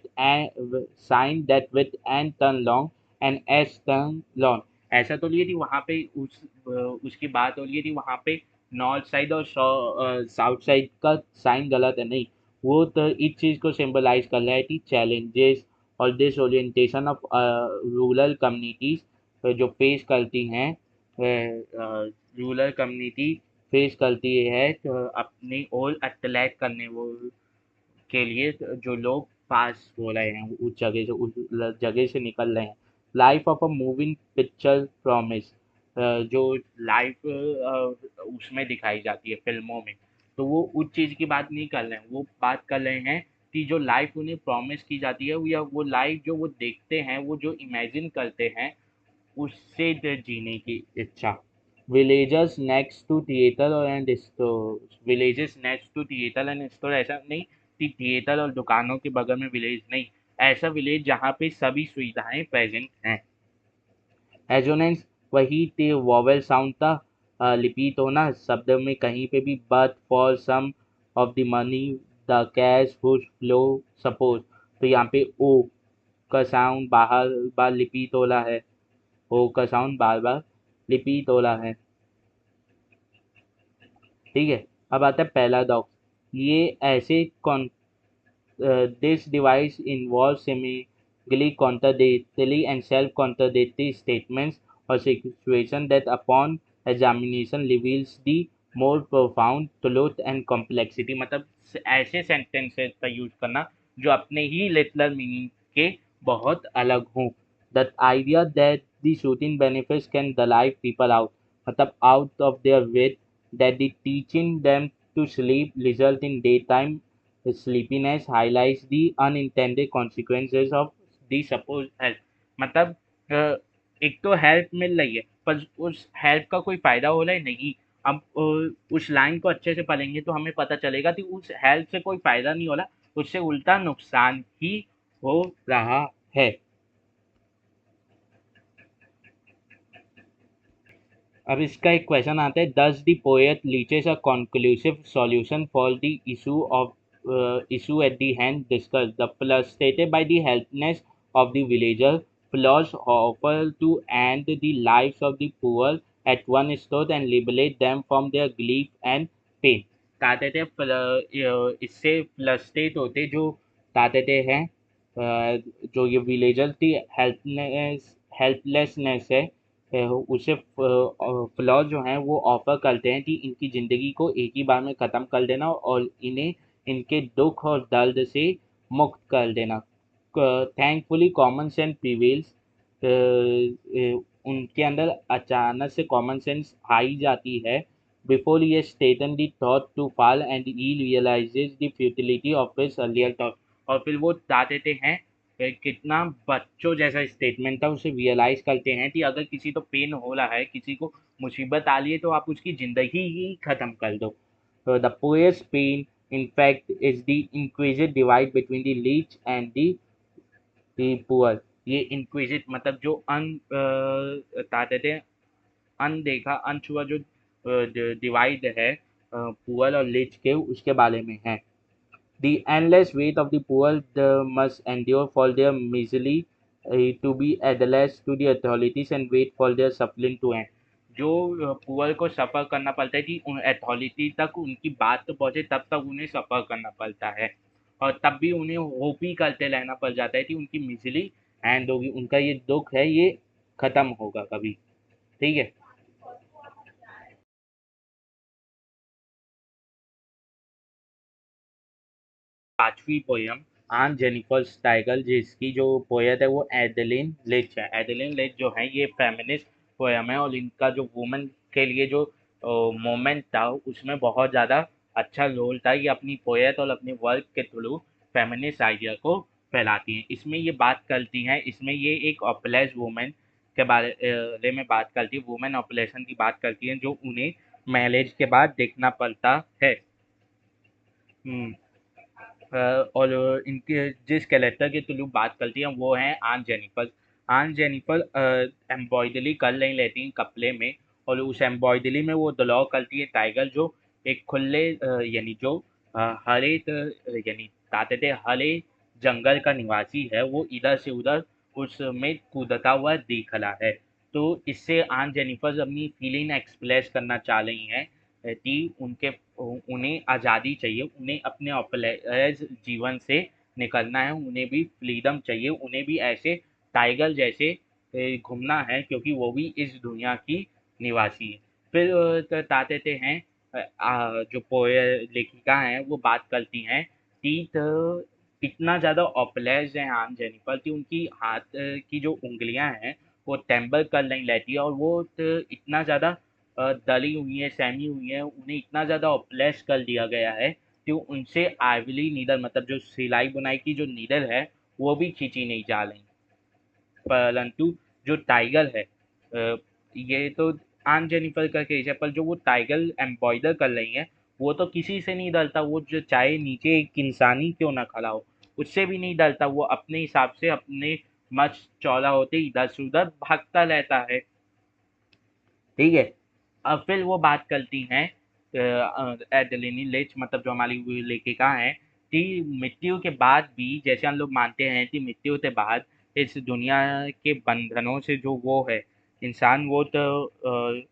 sign that with and turn long and s turn long। ऐसा तो नहीं थी वहाँ पे उसकी बात हो रही थी वहाँ पे नॉर्थ साइड और साउथ साइड का साइन गलत है नहीं, वो तो इस चीज़ को सिंबलाइज कर रहा है कि चैलेंजेस और डिसओरिएंटेशन ऑफ रूरल कम्युनिटीज जो फेस करती हैं, रूरल कम्युनिटी फेस करती है अपनी ओर अट्रैक्ट करने वो के लिए जो लोग पास हो रहे हैं उस जगह से, उस जगह से निकल रहे हैं। Life of a moving picture promise, जो लाइफ उसमें दिखाई जाती है फिल्मों में, तो वो उस चीज़ की बात नहीं कर रहे हैं, वो बात कर रहे हैं कि जो लाइफ उन्हें प्रॉमिस की जाती है या वो लाइफ जो वो देखते हैं, वो जो इमेजिन करते हैं, उससे जीने की इच्छा। विलेजर्स नेक्स्ट टू थिएटर और and store, villages next to theatre and store, ऐसा नहीं कि थिएटर और दुकानों के बगल में विलेज नहीं, ऐसा विलेज जहाँ पे सभी सुविधाएं प्रेजेंट हैं। एजोनेंस वही थे, वॉवेल साउंड था, लिपित होना शब्द में कहीं पे भी, but for some of the money the cash would flow suppose. तो यहाँ पे ओ का साउंड बाहर बार लिपित होला है, ओ का साउंड बार बार लिपित होला है। ठीक है। अब आता है पैराडॉक्स। ये ऐसे कौन this device involves seemingly contradictory and self-contradictory statements or situations that upon examination reveals the more profound truth and complexity। मतलब ऐसे सेंटेंसेस का यूज करना जो अपने ही लिटरल मीनिंग के बहुत अलग हों। The idea that the shooting benefits can drive people out, मतलब out of their wit, that the teaching them to sleep result in daytime sleepiness highlights the unintended consequences of the supposed help। मतलब एक तो help मिल रही है पर उस help का कोई फायदा हो रहा है नहीं। अब उस लाइन को अच्छे से पढ़ेंगे तो हमें पता चलेगा कि उस हेल्प से कोई फायदा नहीं हो रहा, उससे उल्टा नुकसान ही हो रहा है। अब इसका एक क्वेश्चन आता है, दस the poet leches a conclusive solution for the issue at the hand discussed, the frustrated by the helplessness of the villager, flaws offer to end the lives of the poor at one stroke and liberate them from their grief and pain। कहते थे इससे फ्लस्ट्रेट होते जो कहते थे हैं, जो ये विलेजर की हेल्पलेसनेस है, उसे फ्लॉ जो हैं वो ऑफर करते हैं कि इनकी ज़िंदगी को एक ही बार में ख़त्म कर देना और इन्हें इनके दुख और दर्द से मुक्त कर देना। थैंकफुली कॉमन सेंस प्रिवेल्स, उनके अंदर अचानक से कॉमन सेंस आई जाती है। बिफोर ये स्टेटन the thought to fall and he realises the futility of his earlier thought. और फिर वो बता देते हैं कितना बच्चों जैसा स्टेटमेंट था, उसे रियलाइज करते हैं कि अगर किसी तो पेन हो रहा है, किसी को मुसीबत आ रही है, तो आप उसकी ज़िंदगी ही ख़त्म कर दो। The poet's pen in fact is the inquisite divide between the rich and the poor। ये inquisite मतलब जो बताते थे अनदेखा अनछुआ जो डिवाइड है पुअर और रिच के, उसके बारे में है। The endless weight of the poor must endure for their misery to be addressed to the authorities and wait for their suffering to end। जो पुअर को सफ़र करना पड़ता है कि उन अथॉरिटी तक उनकी बात तो पहुँचे, तब तक उन्हें सफ़र करना पड़ता है। और तब भी उन्हें होप ही करते रहना पड़ जाता है कि उनकी मिजरी एंड होगी, उनका ये दुख है ये खत्म होगा कभी। ठीक है। पांचवी पोयम आन जेनिफर स्टाइगल, जिसकी जो पोएट है वो एडेलिन लिच है। एडेलिन लिच जो है ये फेमिनिस्ट पोयम है, और इनका जो वुमेन के लिए जो मोमेंट था उसमें बहुत ज़्यादा अच्छा रोल था। ये अपनी पोएट और अपने वर्क के थ्रू फेमिनिस्ट आइडिया को फैलाती हैं। इसमें ये बात करती हैं, इसमें ये एक ऑपलेस वुमेन के बारे में बात करती है, वुमेन ऑपलेशन की बात करती है, जो उन्हें मैरिज के बाद देखना पड़ता है। हम्म, और इनके जिस कैरेक्टर के थ्रू बात करती हैं वो हैं आन जेनिफर। आन जेनिफर एम्ब्रॉयडरी कर नहीं लेती हैं कपड़े में, और उस एम्ब्रॉयडरी में वो ड्रॉ करती है टाइगर, जो एक खुले यानी जो हरे यानी ताते थे हरे जंगल का निवासी है, वो इधर से उधर उसमें कूदता हुआ दिख रहा है। तो इससे आन जेनिफर अपनी फीलिंग एक्सप्रेस करना चाह रही हैं कि उनके उन्हें आज़ादी चाहिए, उन्हें अपने ऑर्फेनेज जीवन से निकलना है, उन्हें भी फ्रीडम चाहिए, उन्हें भी ऐसे टाइगर जैसे घूमना है, क्योंकि वो भी इस दुनिया की निवासी है। फिर ताते हैं जो पोए लेखिका हैं वो बात करती हैं कि इतना ज़्यादा ऑपलेस है आन जेनिफर कि उनकी हाथ की जो उंगलियां हैं वो टेम्बल कर नहीं लेती है, और वो इतना ज़्यादा दली हुई है, सहमी हुई है, उन्हें इतना ज़्यादा ऑपलेस कर दिया गया है कि उनसे आइवरी नीडल, मतलब जो सिलाई बुनाई की जो नीडल है वो भी खींची नहीं जा रही। परंतु जो टाइगर है ये तो आन जेनिफर का केस है, पर जो वो टाइगर एम्ब्रॉयडर कर रही है वो तो किसी से नहीं डरता, वो जो चाहे नीचे एक इंसानी क्यों ना खड़ा हो उससे भी नहीं डरता, वो अपने हिसाब से अपने मस्त चौड़ा होते इधर से उधर भागता रहता है। ठीक है। अब फिर वो बात करती हैं एडेलिनी लिच, मतलब जो हमारी वो लेखिका हैं, कि मृत्यु के बाद भी जैसे हम लोग मानते हैं कि मृत्यु के बाद इस दुनिया के बंधनों से जो वो है इंसान, वो तो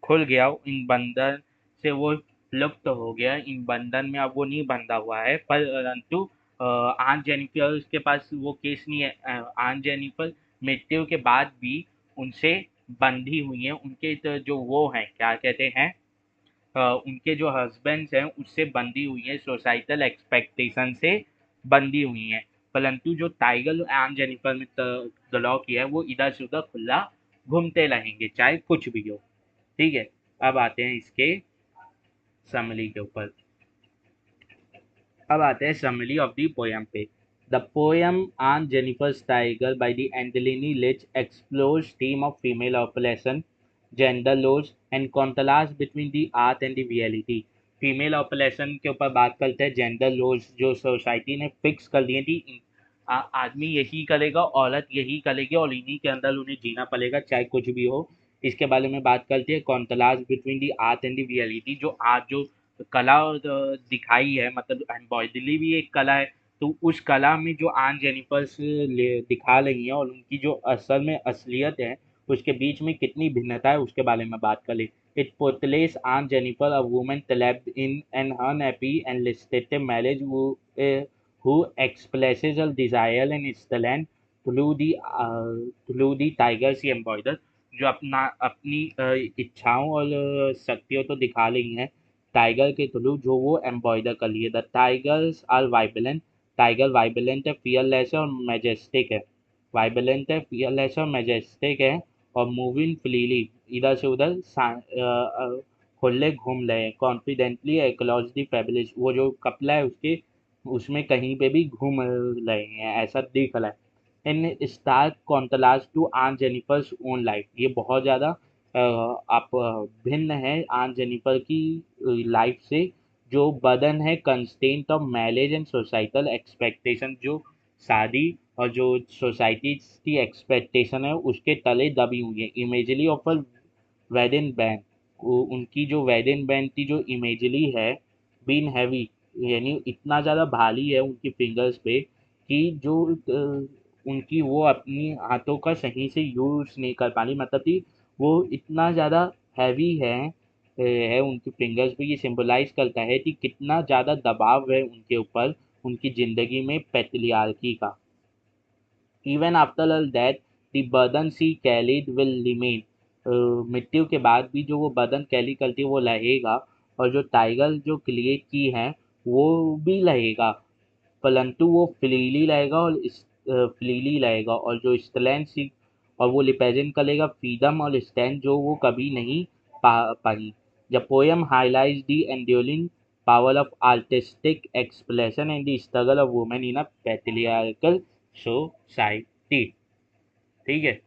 खुल गया, इन बंधन से वो लुप्त हो गया, इन बंधन में अब वो नहीं बंधा हुआ है। परंतु आन जेनिफर के पास वो केस नहीं है। आन जेनिफर मृत्यु के बाद भी उनसे बंधी हुई हैं, उनके जो वो हैं क्या कहते हैं उनके जो हस्बैंड्स हैं उससे बंधी हुई हैं, सोसाइटल एक्सपेक्टेशन से बंधी हुई हैं। परंतु जो टाइगर आन जेनिफर में लॉ किया है वो इधर से उधर खुला घूमते रहेंगे चाहे कुछ भी हो। ठीक है। अब आते हैं इसके समरी के ऊपर। अब आते हैं समरी ऑफ द पोयम पे। The poem on Jennifer's tiger by the Angeline Rich explores theme of female oppression, gender laws and contrast between the art and the reality. Female oppression के ऊपर बात करते हैं, जेंडर लॉज जो society ने fix कर दिए थी, आदमी यही करेगा, औरत यही करेगी, और इन्हीं के अंदर उन्हें जीना पड़ेगा चाहे कुछ भी हो। इसके बारे में बात करते हैं, contrast between the art and the reality. जो आर्ट जो कला दिखाई है, मतलब एम्ब्रॉयडरी भी एक कला है, तो उस कला में जो आन जेनिफर्स दिखा रही हैं और उनकी जो असल में असलियत है उसके बीच में कितनी भिन्नता है उसके बारे में बात करें। It portrays Aunt Jennifer, a woman trapped in an unhappy and restrictive marriage who expresses her desire and talent through the tiger she embroiders, जो अपना अपनी इच्छाओं और शक्तियों तो दिखा रही हैं टाइगर के थ्रू, जो वो एम्ब्रॉयडर कर लिए। The tigers are vibrant, tiger vibrant है, फियरलेस है और मैजेस्टिक है। वाइब्रेंट है, फियरलेस और मैजेस्टिक है, और मूविंग फ्रीली इधर से उधर खुले घूम रहे हैं, कॉन्फिडेंटली अक्रॉस द फैब्रिक, वो जो कपड़ा है उसके उसमें कहीं पे भी घूम रहे हैं ऐसा दिख रहा है। इन स्टार्क कॉन्ट्रास्ट टू आन जेनिफर्स ओन लाइफ, ये बहुत ज़्यादा आप भिन्न है आन जेनिफर की लाइफ से, जो बर्डन है constant of marriage and societal expectation, जो शादी और जो सोसाइटी की एक्सपेक्टेशन है उसके तले दबी हुई है। Imagery of a wedding band, उनकी जो वेडिंग बैंड की जो इमेजरी है बीन हैवी, यानी इतना ज़्यादा भारी है उनकी फिंगर्स पे कि जो उनकी वो अपनी हाथों का सही से यूज़ नहीं कर पा रही, मतलब कि वो इतना ज़्यादा हैवी है उनकी फिंगर्स पे। ये सिंबलाइज करता है कि कितना ज़्यादा दबाव है उनके ऊपर, उनकी जिंदगी में पैट्रियार्की का। Even after all that the burden she carried will remain, मृत्यु के बाद भी जो वो बर्डन कैरी करती है वो रहेगा, और जो टाइगर जो क्रिएट की है वो भी रहेगा, परंतु वो फ्रीली रहेगा और फ्रीली रहेगा, और जो स्टैंड सी और वो रिप्रेजेंट करेगा फ्रीडम और स्टैंड जो वो कभी नहीं पाई। The poem highlights the enduring power of artistic expression and the struggle of women in a patriarchal society. ठीक है,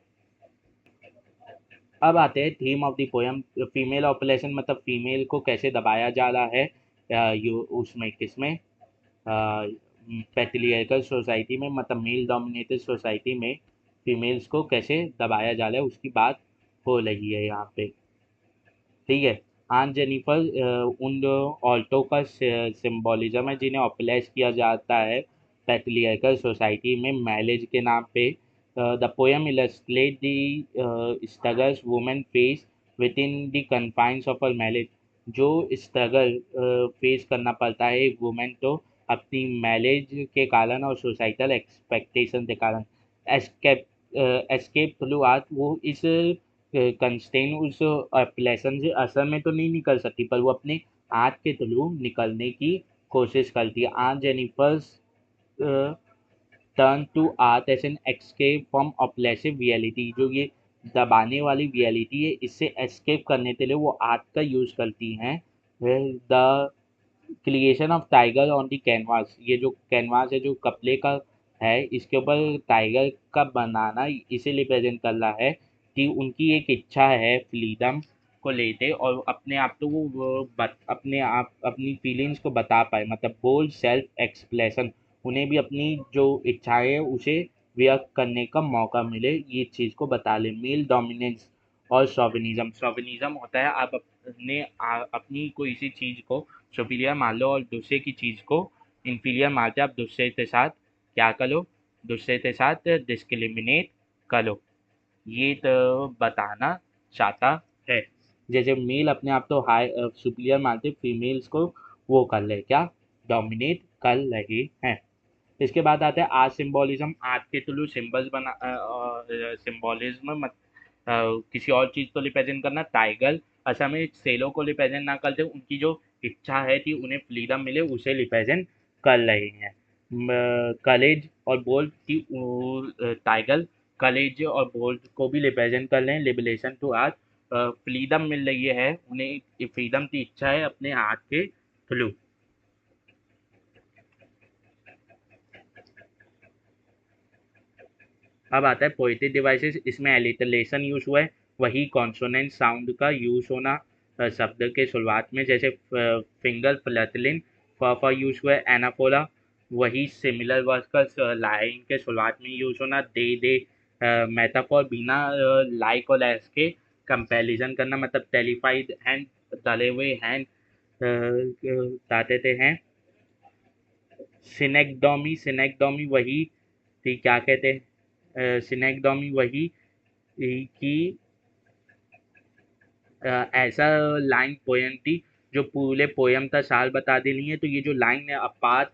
अब आते हैं theme of the poem. Female oppression मतलब फीमेल को कैसे दबाया जा रहा है उसमें किसमें, पैट्रियार्कल सोसाइटी में, मतलब मेल डोमिनेटेड सोसाइटी में फीमेल्स को कैसे दबाया जा रहा है उसकी बात हो रही है यहाँ पे। ठीक है, आन जेनिफर उन औरतों का सिंबोलिज्म है जिन्हें ऑपलेस किया जाता है पैट्रियार्कल सोसाइटी में मैरिज के नाम पे। The poem illustrate the struggles women face with in the confines of a marriage. जो स्ट्रगल फेस करना पड़ता है एक वुमेन तो अपनी मैरिज के कारण और सोसाइटल एक्सपेक्टेशन के कारण। एस्केप एस्केप थ्रू आर्ट, वो इस कंस्टेन उस लेसन से असर में तो नहीं निकल सकती, पर वो अपने आर्ट के थ्रू निकलने की कोशिश करती है। Aunt Jennifer's turn to art as an escape from oppressive reality. जो ये दबाने वाली रियलिटी है इससे एस्केप करने के लिए वो आर्ट का यूज करती हैं। The creation of tiger on the canvas, ये जो कैनवास है जो कपड़े का है इसके ऊपर टाइगर का बनाना इसे रिप्रेजेंट कर रहा है कि उनकी एक इच्छा है फ्रीडम को लेते और अपने आप तो अपने आप अपनी फीलिंग्स को बता पाए, मतलब बोल्ड सेल्फ एक्सप्रेशन, उन्हें भी अपनी जो इच्छाएं है उसे व्यक्त करने का मौका मिले, ये चीज़ को बता ले। मेल डोमिनेंस और शोविनिज्म, शोविनिज्म होता है आप अपनी कोई सी चीज़ को सुपीरियर मान लो और दूसरे की चीज़ को इन्फीरियर मान के आप दूसरे के साथ क्या करो, दूसरे के साथ डिस्क्रिमिनेट करो, ये तो बताना चाहता है। जैसे मेल अपने आप तो हाई सुपीरियर मानते फीमेल्स को वो कर रहे क्या, डोमिनेट कर रहे हैं। इसके बाद आता है आर्ट सिंबोलिज्म, आर्ट के थ्रू सिंबल्स बना सिंबोलिज्म मत किसी और चीज़ को रिप्रेजेंट करना। टाइगर असल में सेलों को रिप्रेजेंट ना करते, उनकी जो इच्छा है कि उन्हें फ्रीडम मिले उसे रिप्रेजेंट कर रहे हैं। कलेज और बोल्ड की टाइगर कलेज और बोल्ड को भी रिप्रेजेंट कर रहे हैं। लिबरेशन टू आर्ट, फ्रीडम मिल रही है उन्हें, फ्रीडम की इच्छा है अपने आर्ट के थ्रू। अब आता है पोएटिक डिवाइसेस, इसमें एलिटरेशन यूज हुआ है, वही कॉन्सोनेंट साउंड का यूज होना शब्द के शुरुआत में, जैसे फिंगर फ्लैटलिन फॉर यूज हुआ है। एनाफोरा, वही सिमिलर वर्ड का लाइन के शुरुआत में यूज होना। दे मेटाफोर, बिना लाइक और एस के कंपैरिजन करना, मतलब टेलीफाइड हैंड, तले हुए हैंड बताते थे हैं। सिनेक्डोमी, सिनेक्डोमी वही थी, क्या कहते हैं सिनेक्डोमी वही कि ऐसा लाइन पोयम थी जो पूरे पोयम का सार बता देनी है। तो ये जो लाइन है apart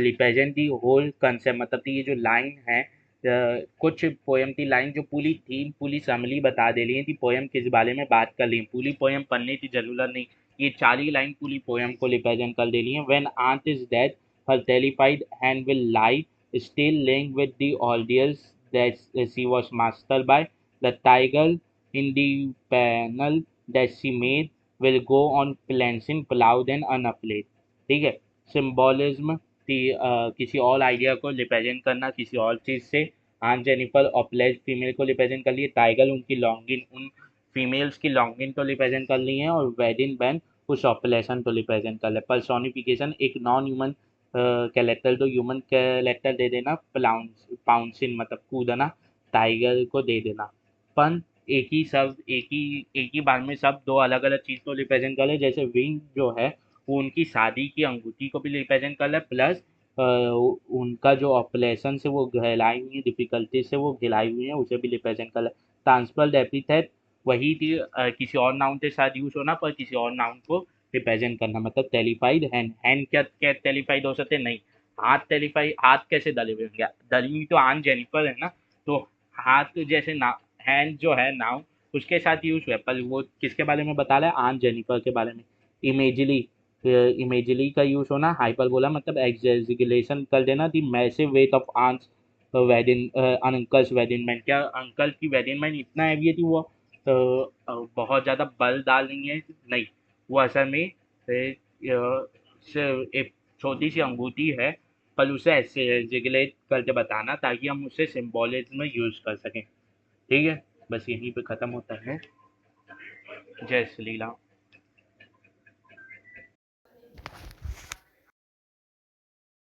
represent the whole concept, मतलब कि ये जो लाइन है कुछ पोयम की लाइन जो पूरी थीम पूरी समरी बता दे रही है कि पोयम किस बारे में बात कर रही है, पूरी पोयम पढ़ने की जरूरत नहीं, ये 4 ही लाइन पूरी पोयम को रिप्रेजेंट कर दे रही है। When aunt is dead her terrified hand will lie still laying with the audience that she was mastered by the tiger in the panel that she made will go on glancing proud and unafraid। ठीक है, symbolism किसी और idea को represent करना किसी और चीज़ से। आन जेनिफर ऑपलेज फीमेल को रिप्रेजेंट कर लिए, टाइगर उनकी लॉन्गिन उन फीमेल्स की लॉन्गिन को रिप्रेजेंट कर ली है, और वेडिंग बैन उस ऑपरेशन को रिप्रेजेंट कर ले। पर्सोनिफिकेशन, एक नॉन ह्यूमन कैरेक्टर तो ह्यूमन कैरेक्टर दे देना, पाउंसिन मतलब कूदना, टाइगर को दे देना। पन, एक ही बार में सब दो अलग अलग चीज़ को रिप्रेजेंट कर ले, जैसे विंग जो है वो उनकी शादी की अंगूठी को भी रिप्रेजेंट कर ले, प्लस उनका जो ऑपरेशन से वो घिलाई हुई है, डिफिकल्टी से वो घिलाई हुई है उसे भी रिप्रेजेंट कर ले। ट्रांसफर एपिथेट वही थी किसी और नाउन के साथ यूज होना पर किसी और नाउन को रिप्रेजेंट करना, मतलब टेलीफाइड हैंड, हैंड क्या क्या टेलीफाइड हो सकते नहीं, हाथ टेलीफाई, हाथ कैसे दले हुए होंगे? दली हुई तो आन जेनिफर है ना, तो हाथ जैसे ना, हैंड जो है नाउ उसके साथ यूज हुआ है, पर वो किसके बारे में बता रहा है? आन जेनिफर के बारे में। इमेजली, इमेजली का यूज होना, हाइपर बोला मतलब एग्जेगुलेशन कर देना, the massive weight of aunts wedding, uncle's wedding मैन, क्या अंकल की वेडिन मैन इतना हैवी थी वो, बहुत ज़्यादा बल डाल रही है नहीं, वो असल में एक छोटी सी अंगूठी है, पर उसे ऐसे जिगलेट करके बताना ताकि हम उसे सिम्बोलिज्म में यूज कर सकें। ठीक है, बस यहीं पे ख़त्म होता है। जय श्री राम।